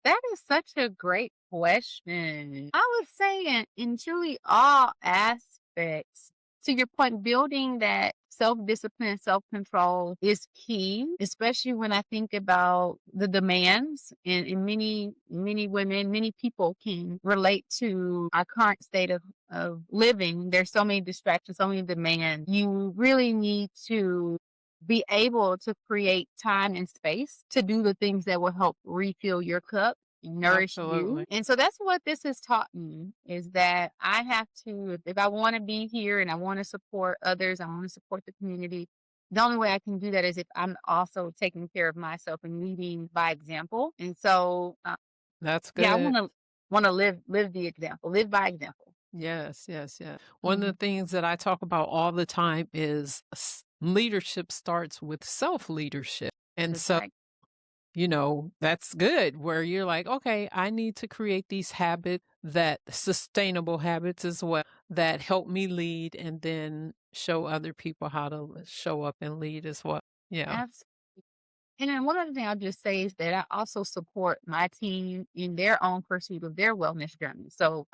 That is such a great question. I would say in truly all aspects, to your point, building that self discipline, self control is key, especially when I think about the demands. And many women, many people can relate to our current state of living. There's so many distractions, so many demands. You really need to be able to create time and space to do the things that will help refill your cup and nourish Absolutely. you. And so that's what this has taught me is that I have to, if I want to be here and I want to support others, I want to support the community. The only way I can do that is if I'm also taking care of myself and leading by example. And so, That's yeah, I good. want to live the example, live by example. Yes, yes, yes. One of the Mhm. things that I talk about all the time is leadership starts with self leadership. And That's so, right. that's good where you're like, okay, I need to create these habits that sustainable habits as well that help me lead and then show other people how to show up and lead as well. Yeah, Absolutely. And then one other thing I'll just say is that I also support my team in their own pursuit of their wellness journey. So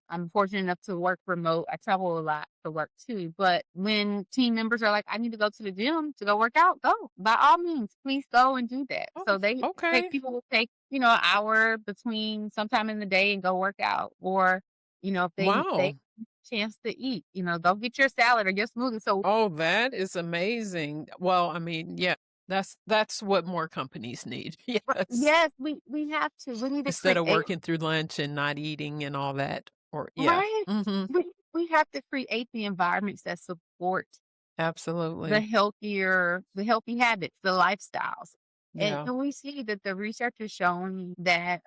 I'm fortunate enough to work remote. I travel a lot to work too. But when team members are like, I need to go to the gym to go work out, go. By all means, please go and do that. oh, So they take okay. people will take, an hour between sometime in the day and go work out. Or, if they Wow. chance to eat, go get your salad or your smoothie. So Oh, that is amazing. Well, I mean, yeah, that's what more companies need. Yes. yes, we have to. We need to Instead of create. working through lunch and not eating and all that, or yeah. Right? Mhm. We have to create the environments that support Absolutely. the healthy habits, the lifestyles. And, Yeah, and we see that the research is showing that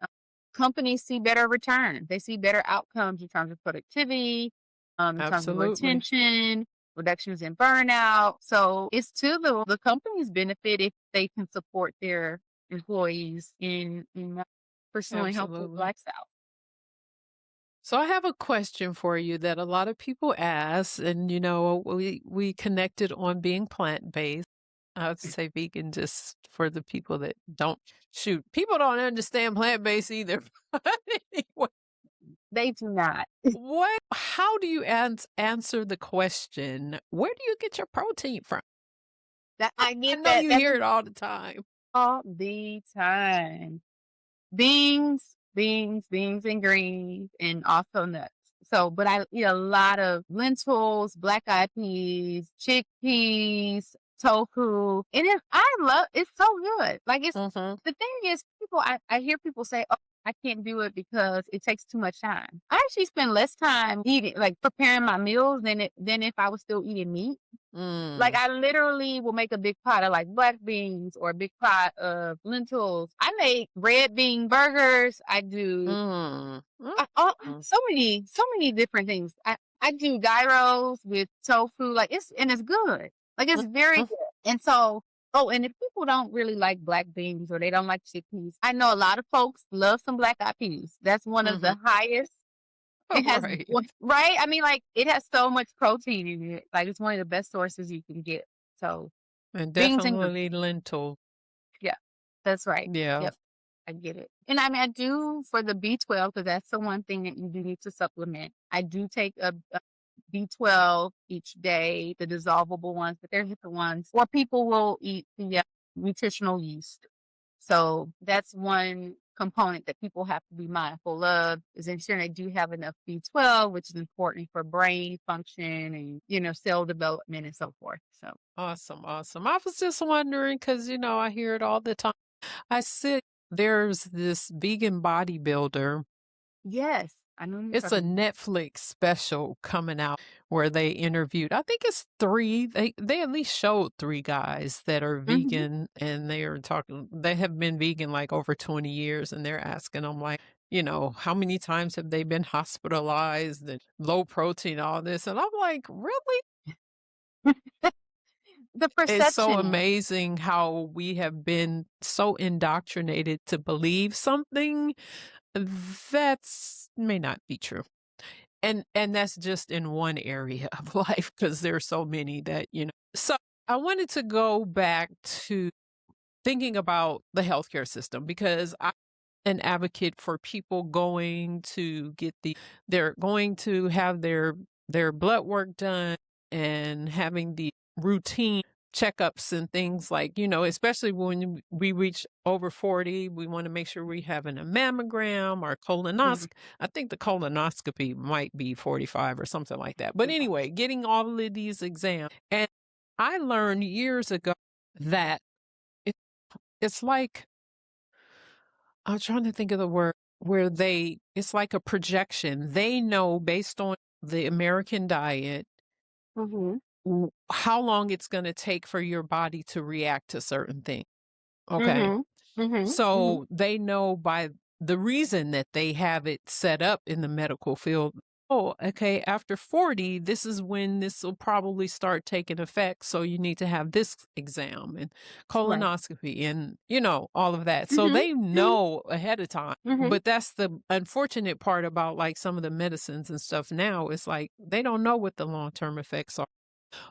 companies see better return. They see better outcomes in terms of productivity, in terms of absolutely. retention, reductions in burnout. So it's to the company's benefit if they can support their employees in pursuing healthy Absolutely. lifestyle. So I have a question for you that a lot of people ask, and we connected on being plant-based. I would say vegan just for the people that don't shoot. People don't understand plant-based either. But anyway, They do not. how do you answer the question, where do you get your protein from? That I I get know that. you That's hear it all the time. all the time. Beans, and greens, and also nuts. So, but I eat a lot of lentils, black eyed peas, chickpeas, tofu, and it's so good. Like Mhm. the thing is, I hear people say, "Oh, I can't do it because it takes too much time." I actually spend less time eating, like preparing my meals than if I was still eating meat. Like, Mm. I literally will make a big pot of, like, black beans or a big pot of lentils. I make red bean burgers. I do Mm. Mm. so many different things. I do gyros with tofu, like, it's good. Like, it's very Mm. good. And so and if people don't really like black beans or they don't like chickpeas, I know a lot of folks love some black eyed peas. That's one of Mhm. the highest it has Right. one right? I mean, like, it has so much protein in it. Like, it's one of the best sources you can get. So, And beans and greens. definitely lentil. Yeah, that's right. Yeah. Yep, I get it. And I mean, I do for the B12 because that's the one thing that you do need to supplement. I do take a B12 each day, the dissolvable ones, but there's different ones. Or people will eat the nutritional yeast. So that's one component that people have to be mindful of is ensuring they do have enough B12, which is important for brain function and, cell development and so forth. So, Awesome, awesome. I was just wondering because, I hear it all the time. I see there's this vegan bodybuilder. yes, I know you're It's a talking Netflix special coming out where they interviewed, I think it's 3, they at least showed 3 guys that are about. Hmm. vegan, and they have been vegan, like, over 20 years, and they're asking them, like, how many times have they been hospitalized and low protein, all this, and I'm like, "Really?" The It's so perception. amazing how we have been so indoctrinated to believe something that's may not be true. And that's just in one area of life because there's so many that, So I wanted to go back to thinking about the healthcare system because I'm an advocate for people going to get they're going to have their blood work done and having the routine checkups and things like, especially when we reach over 40, we want to make sure we having a mammogram or Mhm. colonoscopy. I think the colonoscopy might be 45 or something like that. But Yeah. anyway, getting all of these exams. And I learned years ago that it, it's like, I'm trying to think of the word where it's like a projection. They know based on the American diet Mhm. how long it's going to take for your body to react to certain things. Okay. Mhm. Mhm. Mhm. So they know by the reason that they have it set up in the medical field. Oh, okay. After 40, this is when this will probably start taking effect. So you need to have this exam and Right. colonoscopy and, all of that. So Mhm. they Mhm. know ahead of time. Mhm. But that's the unfortunate part about like some of the medicines and stuff now is like they don't know what the long term effects are.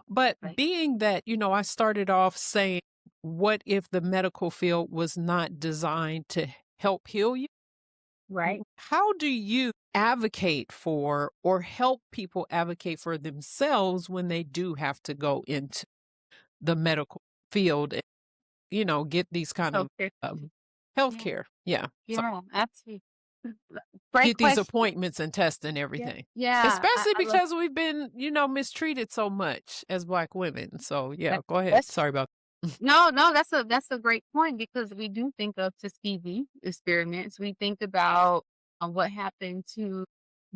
But Right. being that, I started off saying, what if the medical field was not designed to help heal you? Right. How do you advocate for or help people advocate for themselves when they do have to go into the medical field and, get these kind of Okay. health Yeah. care? Yeah. So Yeah. Absolutely. Great get these question. appointments and tests and Yeah. everything. Yeah. Especially I love because we've been, mistreated so much as Black women. So yeah, that. go ahead. That's Sorry about no, no, that's a great point because we do think of Tuskegee experiments. We think about what happened to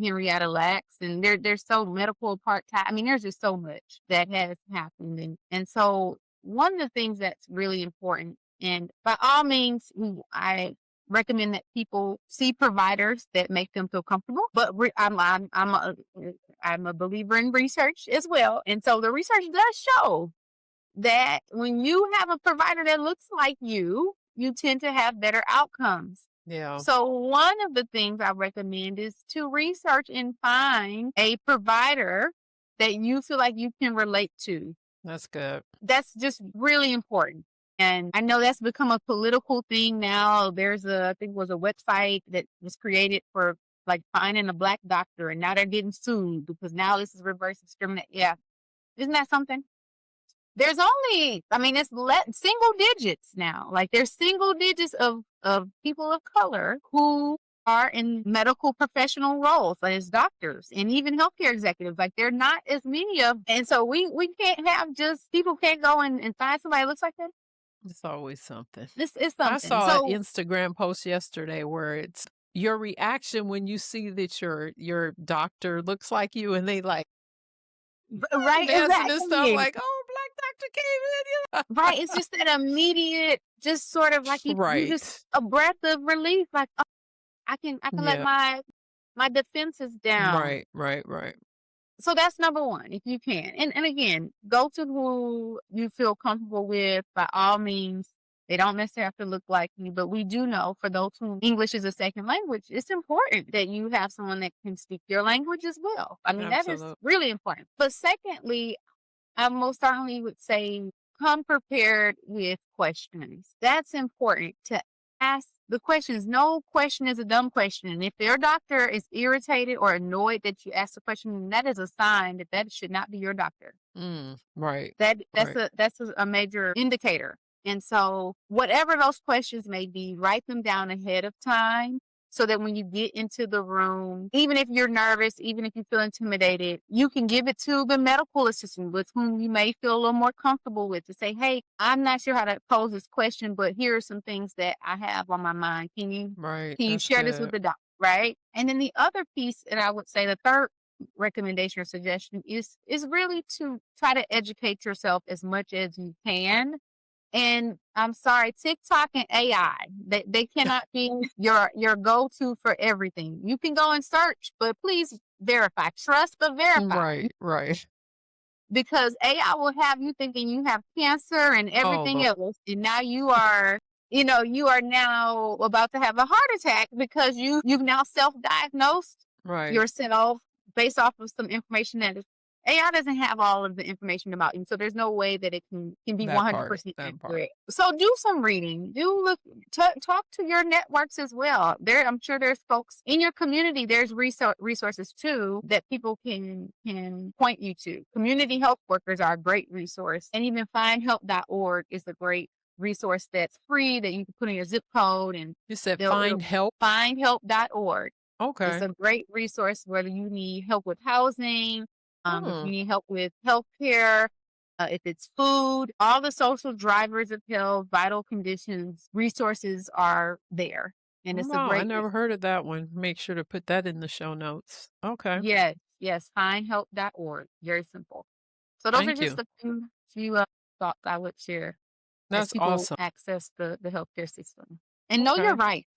Henrietta Lacks, and there's so medical apartheid. I mean, there's just so much that has happened, and so one of the things that's really important, and by all means, I recommend that people see providers that make them feel comfortable. But I'm a believer in research as well, and so the research does show that when you have a provider that looks like you tend to have better outcomes. Yeah, So, one of the things I recommend is to research and find a provider that you feel like you can relate to. that's good. That's just really important. And I know that's become a political thing now. I think it was a website that was created for like finding a black doctor, and now they're getting sued because now this is reverse discrimination. Yeah. Isn't that something? There's only I mean, it's single digits now. Like, there's single digits of people of color who are in medical professional roles, like as doctors and even healthcare executives. Like, there are not as many of and so we can't have just people can't go and find somebody that looks like that. It's always something. This is I something. saw an So Instagram post yesterday where it's your reaction when you see that your doctor looks like you and they like right, dancing and stuff exactly. like, "Oh, black doctor came Right. It's just that immediate, just sort of like in." you just Right. a breath of relief, like, oh, I can let Yeah. my defenses down. Right, right, right. So that's number 1, if you can. And again, go to who you feel comfortable with by all means. They don't necessarily have to look like you, but we do know for those who English is a second language, it's important that you have someone that can speak your language as well. I mean, that is Absolutely. really important. But secondly, I most certainly would say come prepared with questions. That's important to ask the questions. No question is a dumb question. And if your doctor is irritated or annoyed that you ask the question, that is a sign that that should not be your doctor. Right. That's Right. a major indicator. And so, whatever those questions may be, write them down ahead of time so that when you get into the room, even if you're nervous, even if you feel intimidated, you can give it to the medical assistant with whom you may feel a little more comfortable with to say, hey, I'm not sure how to pose this question, but here are some things that I have on my mind. Right. Can you That's share this with good. the doctor? Right. And then the other piece, and I would say the third recommendation or suggestion is really to try to educate yourself as much as you can. And I'm sorry, TikTok and AI, they cannot be your go-to for everything. You can go and search, but please verify. Trust but verify. Right. Right. Because AI will have you thinking you have cancer and Oh, everything Lord. else. And now you are now about to have a heart attack because you've now self-diagnosed Right. yourself based off of some information that is AI doesn't have all of the information about you. So there's no way that it can be That part. 100% That part. accurate. So do some reading. Do look talk to your networks as well. I'm sure there's folks in your community. There's resources too that people can point you to. Community health workers are a great resource, and even findhelp.org is a great resource that's free that you can put in your zip code and You said it'll find help. findhelp.org. It's Okay. a great resource whether you need help with housing, if you Hmm. need help with healthcare, if it's food, all the social drivers of health, vital conditions, resources are there. And it's a Wow. I great never resource. heard of that one. Make sure to put that in the show notes. Okay. Yes, yes, findhelp.org. Very simple. So those are Thank just you. a few thoughts I would share as That's people awesome. access the healthcare system. And know your Okay. rights.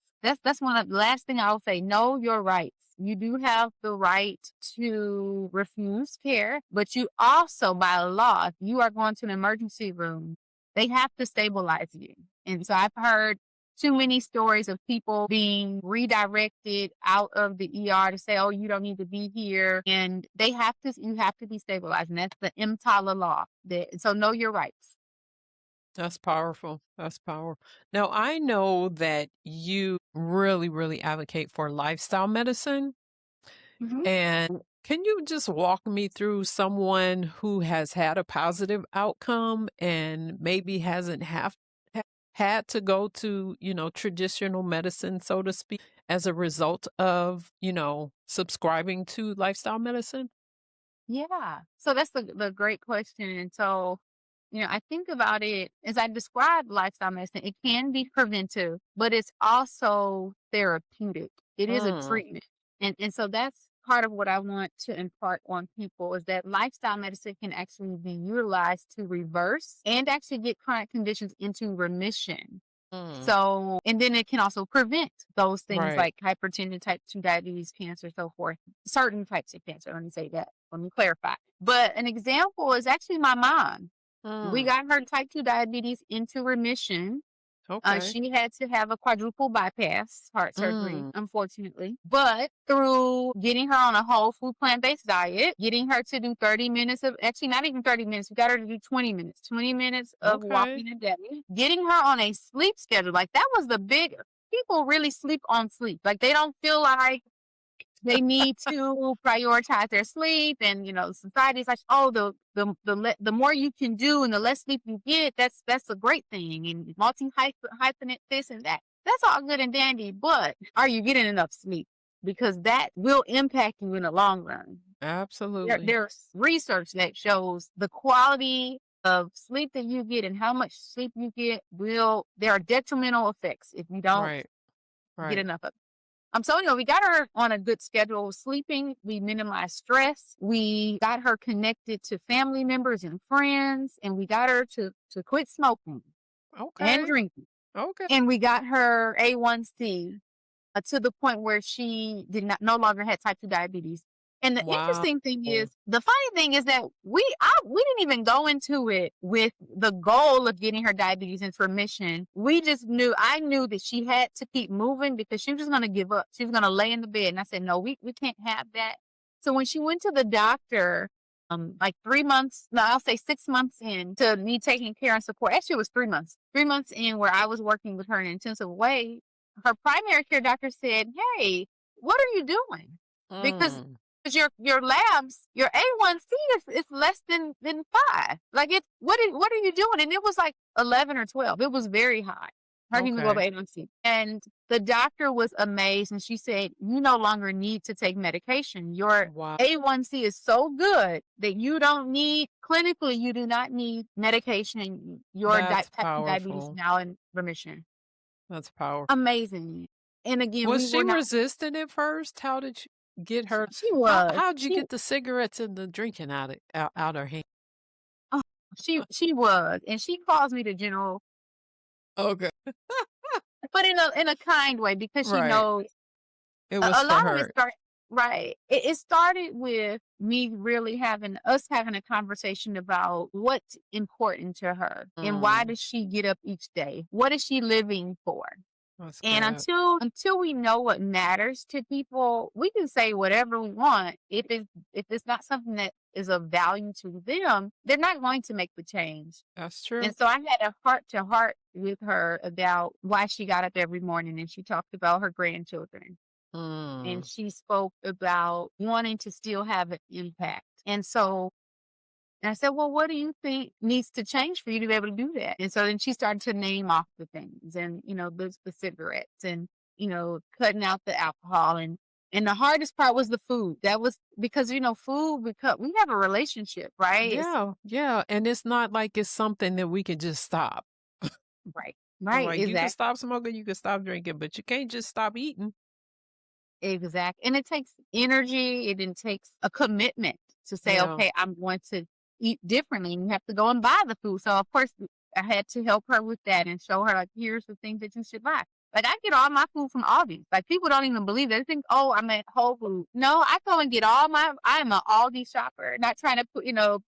That's one of the last thing I'll say. Know your rights. You do have the right to refuse care, but you also, by law, if you are going to an emergency room, they have to stabilize you. And so I've heard too many stories of people being redirected out of the ER to say, oh, you don't need to be here. And you have to be stabilized. And that's the MTALA law. So know your rights. That's powerful. That's powerful. Now, I know that you really, really advocate for lifestyle medicine. Mhm. And can you just walk me through someone who has had a positive outcome and maybe hasn't had to go to, traditional medicine, so to speak, as a result of, subscribing to lifestyle medicine? Yeah. So that's the great question. And so, I think about it as I describe lifestyle medicine, it can be preventive, but it's also therapeutic. It is a Mm, treatment. And so that's part of what I want to impart on people is that lifestyle medicine can actually be utilized to reverse and actually get chronic conditions into remission. mm, So, and then it can also prevent those things right. like hypertension, type 2 diabetes, cancer, so forth. Certain types of cancer. Let me say that. Let me clarify. But an example is actually my mom. We Mm, got her type 2 diabetes into remission. okay. She had to have a quadruple bypass heart surgery, Mm, unfortunately. But through getting her on a whole food plant based diet, getting her to do 30 minutes of, actually, not even 30 minutes, we got her to do 20 minutes of okay. walking a day, getting her on a sleep schedule. Like that was the big, people really sleep on sleep. Like they don't feel like they need to prioritize their sleep, and society's like, oh, the more you can do and the less sleep you get, that's a great thing, and multi hyphenate this and that. That's all good and dandy, but are you getting enough sleep? Because that will impact you in the long run. Absolutely. There's research that shows the quality of sleep that you get and how much sleep you get there are detrimental effects if you don't Right. get Right. enough of. So, we got her on a good schedule of sleeping. We minimized stress. We got her connected to family members and friends, and we got her to quit smoking and Okay. drinking. Okay. And we got her A1C to the point where she did not no longer had type 2 diabetes. And the Wow. the funny thing is that we didn't even go into it with the goal of getting her diabetes into remission. I knew that she had to keep moving because she was just going to give up. She was going to lay in the bed. And I said, no, we can't have that. So when she went to the doctor, like 3 months, no, I'll say 6 months in to me taking care and support. Actually, it was 3 months. 3 months in where I was working with her in an intensive way, her primary care doctor said, "Hey, what are you doing?" Because Mm. because your labs, your A1C is less than 5. Like, it's what are you doing? And it was like 11 or 12. It was very high. Her Okay. hemoglobin A1C. And the doctor was amazed, and she said, "You no longer need to take medication. Your Wow. A1C is so good that you don't need clinically, you do not need medication. Your That's type 2 diabetes is powerful. now in remission." That's powerful. Amazing. And again, Was we she were not resistant at first? How did you get her she was. how'd you get the cigarettes and the drinking out her hand? Oh, she was, and she calls me the general, Okay. but in a kind way, because she Right. knows It was a for lot of it her. started right. It started with me really having a conversation about what's important to her and why Mm, does she get up each day? What is she living for? that's And good. until we know what matters to people, we can say whatever we want. If it's not something that is of value to them, they're not going to make the change. That's true. And so I had a heart to heart with her about why she got up every morning, and she talked about her grandchildren, and Mm. she spoke about wanting to still have an impact. And I said, "Well, what do you think needs to change for you to be able to do that?" And so then she started to name off the things, and the cigarettes, and cutting out the alcohol, and the hardest part was the food. That was because food, because we have a relationship, right? It's Yeah, yeah, and it's not like it's something that we can just stop. right, right, Like, you can exactly. stop smoking, you can stop drinking, but you can't just stop eating. Exact and it takes energy, it takes a commitment to say, Yeah. "Okay, I'm going to eat differently," and you have to go and buy the food, so, of course, I had to help her with that and show her, like, "Here's the things that you should buy." Like, I get all my food from Aldi. Like, people don't even believe it. They think, "Oh, I'm at Whole Foods." No, I go and get I am a Aldi shopper, not trying to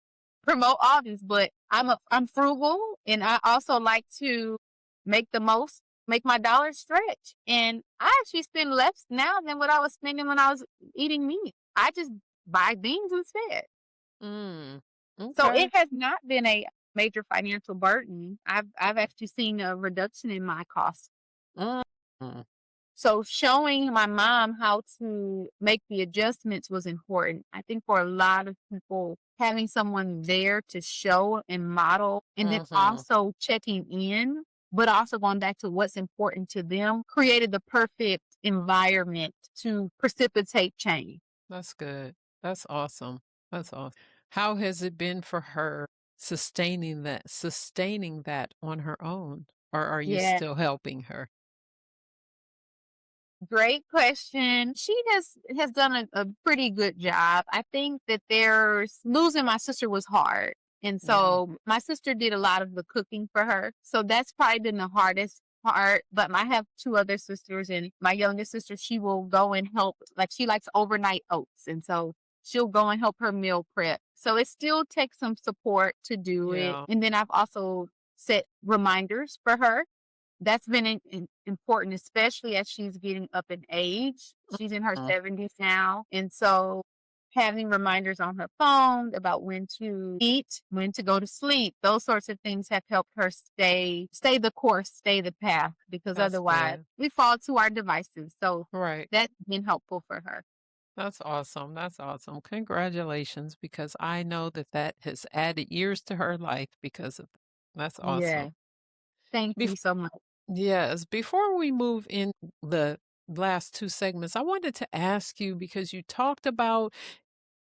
promote Aldi's, but I'm frugal, and I also like to make the most make my dollars stretch. And I actually spend less now than what I was spending when I was eating meat. I just buy beans instead. Mm. So Okay. it has not been a major financial burden. I've actually seen a reduction in my costs. Mm. Mm. So showing my mom how to make the adjustments was important. I think for a lot of people, having someone there to show and model, and then Mhm. also checking in, but also going back to what's important to them, created the perfect environment to precipitate change. That's good. That's awesome. That's awesome. How has it been for her sustaining that on her own? Or are you Yeah. still helping her? Great question. She has done a pretty good job. I think that there's losing my sister was hard. And Yeah. so my sister did a lot of the cooking for her. So that's probably been the hardest part. But I have two other sisters, and my youngest sister, she will go and help. Like, she likes overnight oats. And so she'll go and help her meal prep. So it still takes some support to do it. Yeah. And then I've also set reminders for her. That's been important, especially as she's getting up in age. She's in her Mm. 70s now, and so having reminders on her phone about when to eat, when to go to sleep, those sorts of things have helped her stay the course, stay the path, because That's otherwise good. we fall to our devices. So Right. that's been helpful for her. That's awesome. That's awesome. Congratulations, because I know that that has added years to her life because of that. That's Yeah. awesome. Thank you Bef- so much. yes. Before we move in the last two segments, I wanted to ask you because you talked about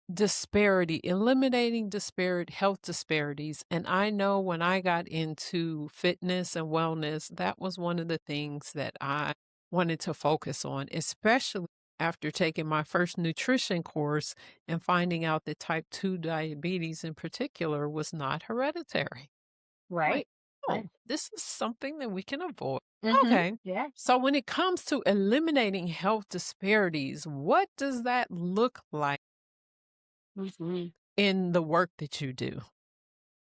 eliminating disparate health disparities. And I know when I got into fitness and wellness, that was one of the things that I wanted to focus on, especially after taking my first nutrition course and finding out that type 2 diabetes in particular was not hereditary. Right. Like, Right. oh, this is something that we can avoid. Mm-hmm. Okay. Yeah. So when it comes to eliminating health disparities, what does that look like Mhm. in the work that you do?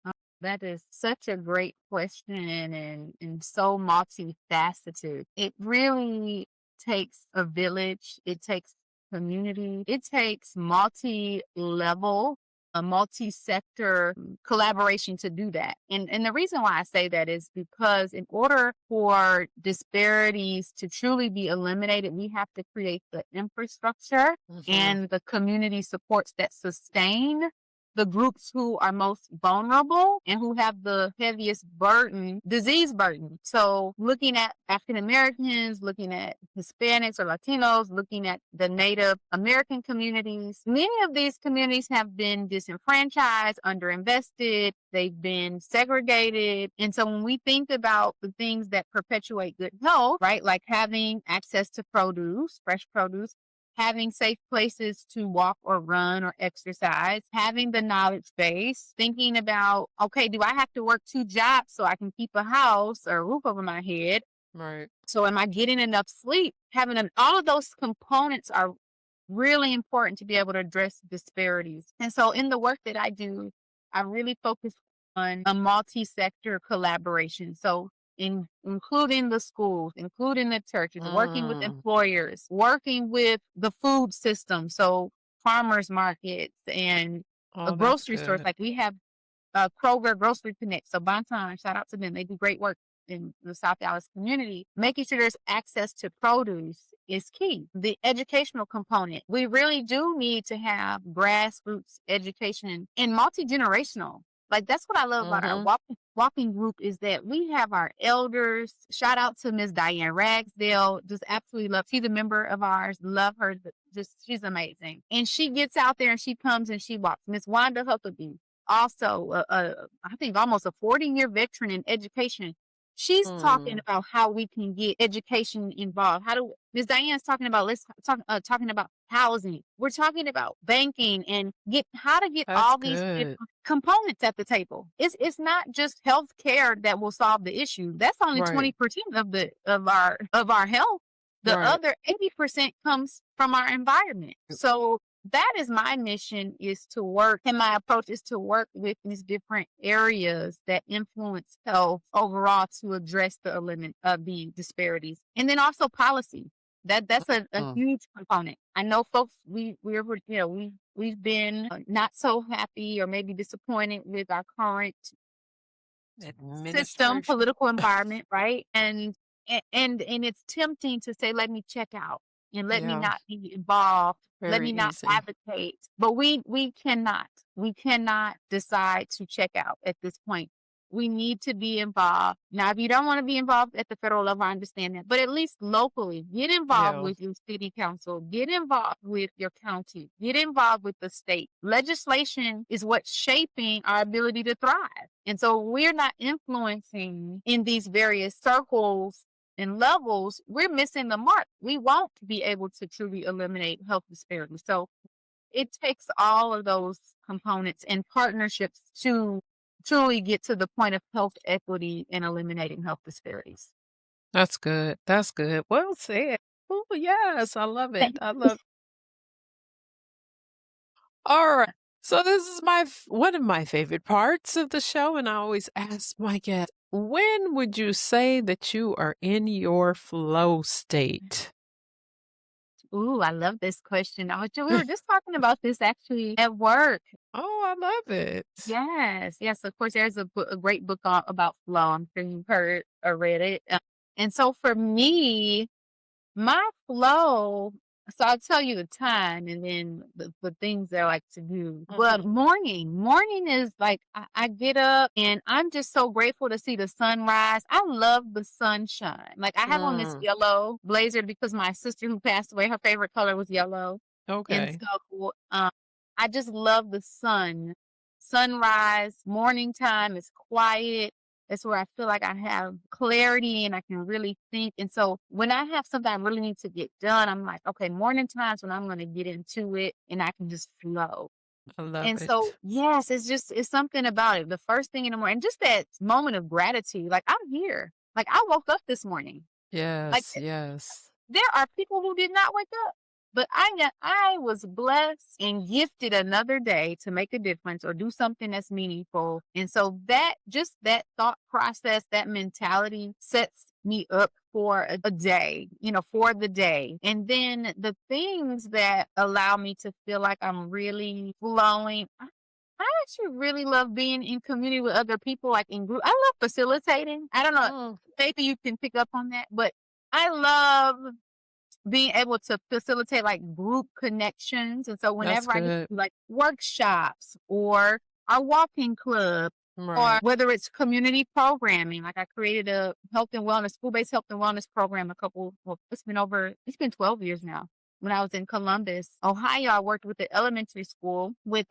Oh, that is such a great question, and so multifaceted. It really takes a village, it takes community, it takes multi level. a multi-sector collaboration to do that. And the reason why I say that is because in order for disparities to truly be eliminated, we have to create the infrastructure Mhm. and the community supports that sustain the groups who are most vulnerable and who have the heaviest burden, disease burden. So, looking at African Americans, looking at Hispanics or Latinos, looking at the Native American communities, many of these communities have been disenfranchised, underinvested, they've been segregated. And so, when we think about the things that perpetuate good health, right, like having access to produce, fresh produce, having safe places to walk or run or exercise, having the knowledge base, thinking about, okay, do I have to work 2 jobs so I can keep a house or a roof over my head? Right. So am I getting enough sleep? All of those components are really important to be able to address disparities. And so in the work that I do, I really focus on a multi-sector collaboration. So including the schools, including the churches, working with Mm. employers, working with the food system. So farmers markets and Oh, that's grocery stores. good. Like we have Kroger Grocery Connect. So Bonton, shout out to them. They do great work in the South Dallas community. Making sure there's access to produce is key. The educational component. We really do need to have grassroots education and multi-generational. Like that's what I love about our Mhm. walking group is that we have our elders. Shout out to Miss Diane Ragsdale. Just absolutely love. She's a member of ours. Love her. Just she's amazing. And she gets out there and she comes and she walks. Miss Wanda Huckabee also I think almost a 40-year veteran in education. She's talking Mm. about how we can get education involved. How do Ms. Diane's talking about talking about housing. We're talking about banking and get how to get That's all these good. different components at the table. It's not just health care that will solve the issue. That's only Right. 20% of our health. The Right. other 80% comes from our environment. So that is my mission is to work and my approach is to work with these different areas that influence health overall to address the disparities and then also policy that's a Mm. huge component. I know folks we've been not so happy or maybe disappointed with our current system, Administration. political environment, right? And it's tempting to say, let me check out and let me Yeah, not be involved, let very me not easy. advocate. But we cannot. We cannot decide to check out at this point. We need to be involved. Now, if you don't want to be involved at the federal level, I understand that. But at least locally, get involved Yeah, with your city council, get involved with your county, get involved with the state. Legislation is what's shaping our ability to thrive. And so we're not influencing in these various circles and levels, we're missing the mark. We won't be able to truly eliminate health disparities. So it takes all of those components and partnerships to truly get to the point of health equity and eliminating health disparities. that's good. That's good. Well said. Oh, yes, I love it. Thank I love. All right. So this is one of my favorite parts of the show, and I always ask my guests, when would you say that you are in your flow state? Ooh, I love this question. We were just talking about this actually at work. Oh, I love it. Yes, yes. Of course, there's a great book about flow. I'm sure you've heard or read it. And so for me, my flow, so I'll tell you the time and then the things that I like to do. But Mhm. morning is like I get up and I'm just so grateful to see the sunrise. I love the sunshine. Like I have on this Mm, yellow blazer because my sister who passed away, her favorite color was yellow. And okay. so I just love the sunrise, morning time is quiet. It's where I feel like I have clarity and I can really think. And so when I have something I really need to get done, I'm like, okay, morning times when I'm going to get into it and I can just flow. I love And so, it. yes, it's something about it. The first thing in the morning, just that moment of gratitude. Like I'm here. Like I woke up this morning. Like Yes, yes. there are people who did not wake up, but I was blessed and gifted another day to make a difference or do something that's meaningful. And so that just that thought process, that mentality sets me up for a day, for the day. And then the things that allow me to feel like I'm really flowing. I actually really love being in community with other people, like in group. I love facilitating. I don't know, Mm, maybe you can pick up on that, but I love being able to facilitate like group connections. And so that's whenever I get good. to like workshops or a walking club, or Right. whether it's community programming, like I created a health and wellness, school-based health and wellness program it's been 12 years now. When I was in Columbus, Ohio, I worked with the elementary school with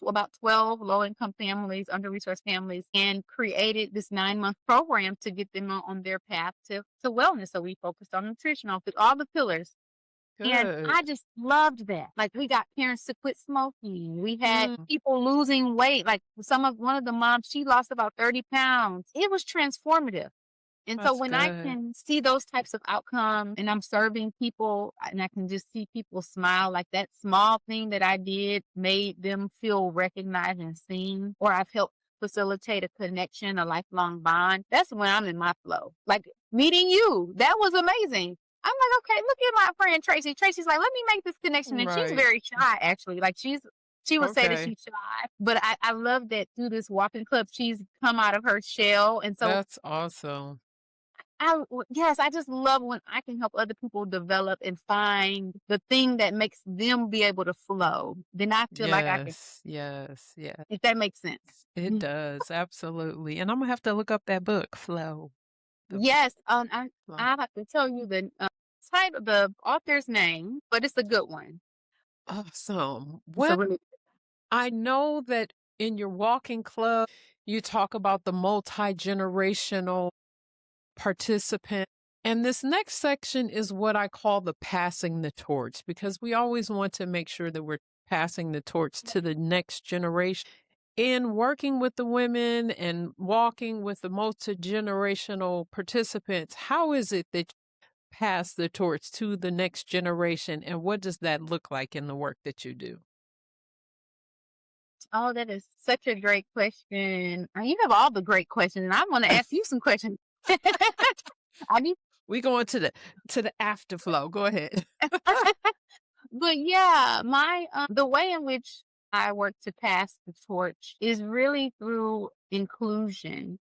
about 12 low-income families, under-resourced families, and created this 9-month program to get them on their path to wellness. So we focused on nutrition, on all the pillars. And Good. I just loved that. Like, we got parents to quit smoking. We had Mm, people losing weight. Like, one of the moms, she lost about 30 pounds. It was transformative. And so that's when I good. can see those types of outcomes and I'm serving people and I can just see people smile, like that small thing that I did made them feel recognized and seen, or I've helped facilitate a connection, a lifelong bond, that's when I'm in my flow. Like meeting you, that was amazing. I'm like, okay, look at my friend Tracy. Tracy's like, let me make this connection. And she's Right. very shy, actually. Like she would say that Okay. she's shy, but I love that through this walking club, she's come out of her shell. And so That's awesome. yes, I just love when I can help other people develop and find the thing that makes them be able to flow. Then I feel like I can, Yes, yes, yeah. if that makes sense. It does, absolutely. And I'm gonna have to look up that book, Flow. The book Yes, Flow. I have to tell you the title, the author's name, but it's a good one. Awesome. It's a Well, really I know that in your walking club, you talk about the multi-generational participant. And this next section is what I call the passing the torch, because we always want to make sure that we're passing the torch to the next generation. In working with the women and walking with the multi-generational participants, how is it that you pass the torch to the next generation, and what does that look like in the work that you do? Oh, that is such a great question. You have all the great questions, and I want to ask you some questions. I need We go into the afterflow. Go ahead. But yeah, my the way in which I work to pass the torch is really through inclusion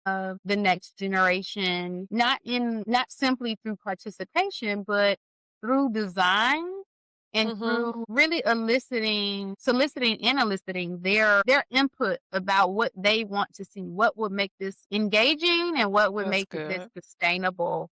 of the next generation, not simply through participation, but through design and Mhm. through really soliciting and eliciting their input about what they want to see, what would make this engaging and what would That's make this good. sustainable.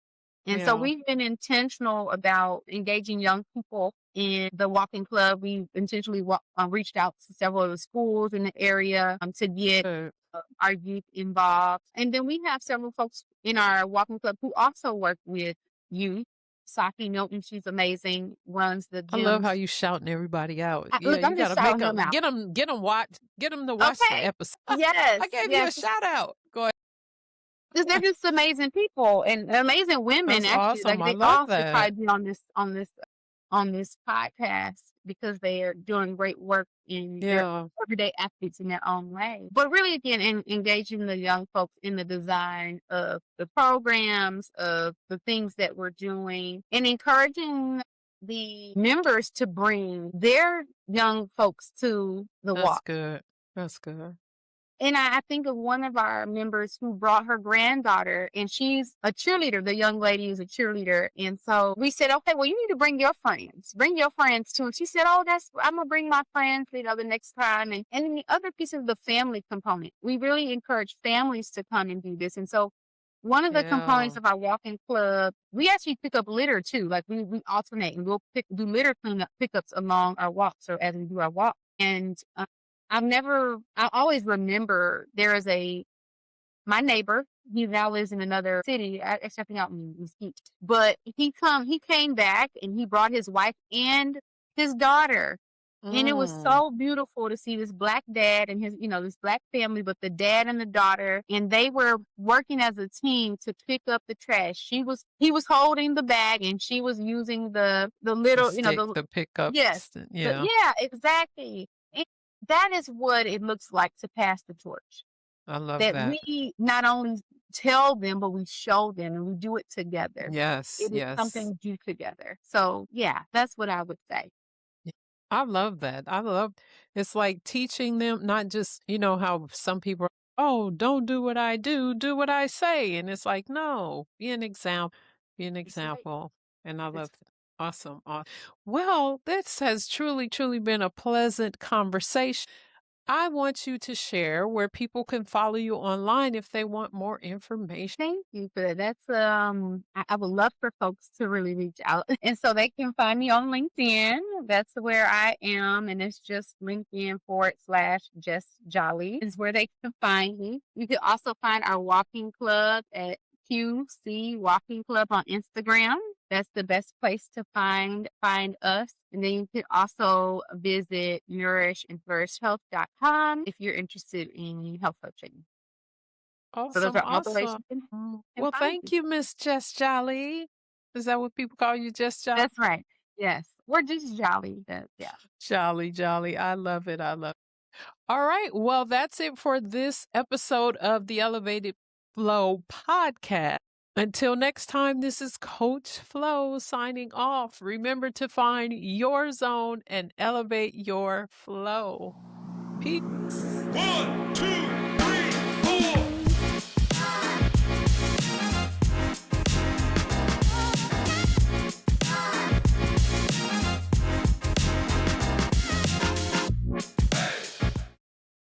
And so Yeah. we've been intentional about engaging young people in the walking club. We intentionally reached out to several of the schools in the area to get Good. our youth involved. And then we have several folks in our walking club who also work with youth. Saki Milton, she's amazing, runs the I love how gyms. you shouting everybody out. Yeah, Look, you I'm just gotta make shouting them them out. get them to watch the Okay. episode. Yes, I gave you yes. a shout out. Go ahead. 'Cause they're just amazing people and amazing women, That's actually. awesome. Like, I they love all should that. probably be on this podcast because they are doing great work in their Yeah, everyday athletes in their own way. But really, again, engaging the young folks in the design of the programs, of the things that we're doing, and encouraging the members to bring their young folks to the that's walk. good. That's good. And I think of one of our members who brought her granddaughter, and she's a cheerleader. The young lady is a cheerleader. And so we said, okay, well, you need to bring your friends. Bring your friends too. And she said, oh, I'm going to bring my friends, the next time. And then the other piece of the family component. We really encourage families to come and do this. And so one of the Yeah, components of our walking club, we actually pick up litter too. Like we alternate and we'll do litter cleanup pickups along our walks or as we do our walk. And I always remember there is my neighbor, he now lives in another city, actually I think out in Mesquite, but he came back and he brought his wife and his daughter. And it was mm, so beautiful to see this black dad and this black family, but the dad and the daughter, and they were working as a team to pick up the trash. He was holding the bag and she was using the the little, stick, the the pickups. yes, Yeah, yeah, exactly. And that is what it looks like to pass the torch. I love That that. we not only tell them, but we show them and we do it together. Yes, It is yes. something we do together. So, yeah, that's what I would say. I love that. I love it's like teaching them not just, how some people are, oh, don't do what I do, do what I say. And it's like, no, be an example, be an That's right. example. And I love That's that. Awesome. Well, this has truly, truly been a pleasant conversation. I want you to share where people can follow you online if they want more information. Thank you for that. That's I would love for folks to really reach out. And so they can find me on LinkedIn. That's where I am. And it's just LinkedIn/Just Jolly is where they can find me. You can also find our walking club at QC Walking Club on Instagram. That's the best place to find us. And then you can also visit Nourish and flourishhealth.com if you're interested in health coaching. So those Awesome. are all the ways Awesome. you can Well, find thank me. you, Miss Just Jolly. Is that what people call you, Just Jolly? That's right. Yes. We're just jolly. That yeah. Jolly, jolly. I love it. I love it. All right. Well, that's it for this episode of the Elevated Flow podcast. Until next time, this is Coach Flo signing off. Remember to find your zone and elevate your flow. Peace. 1, 2,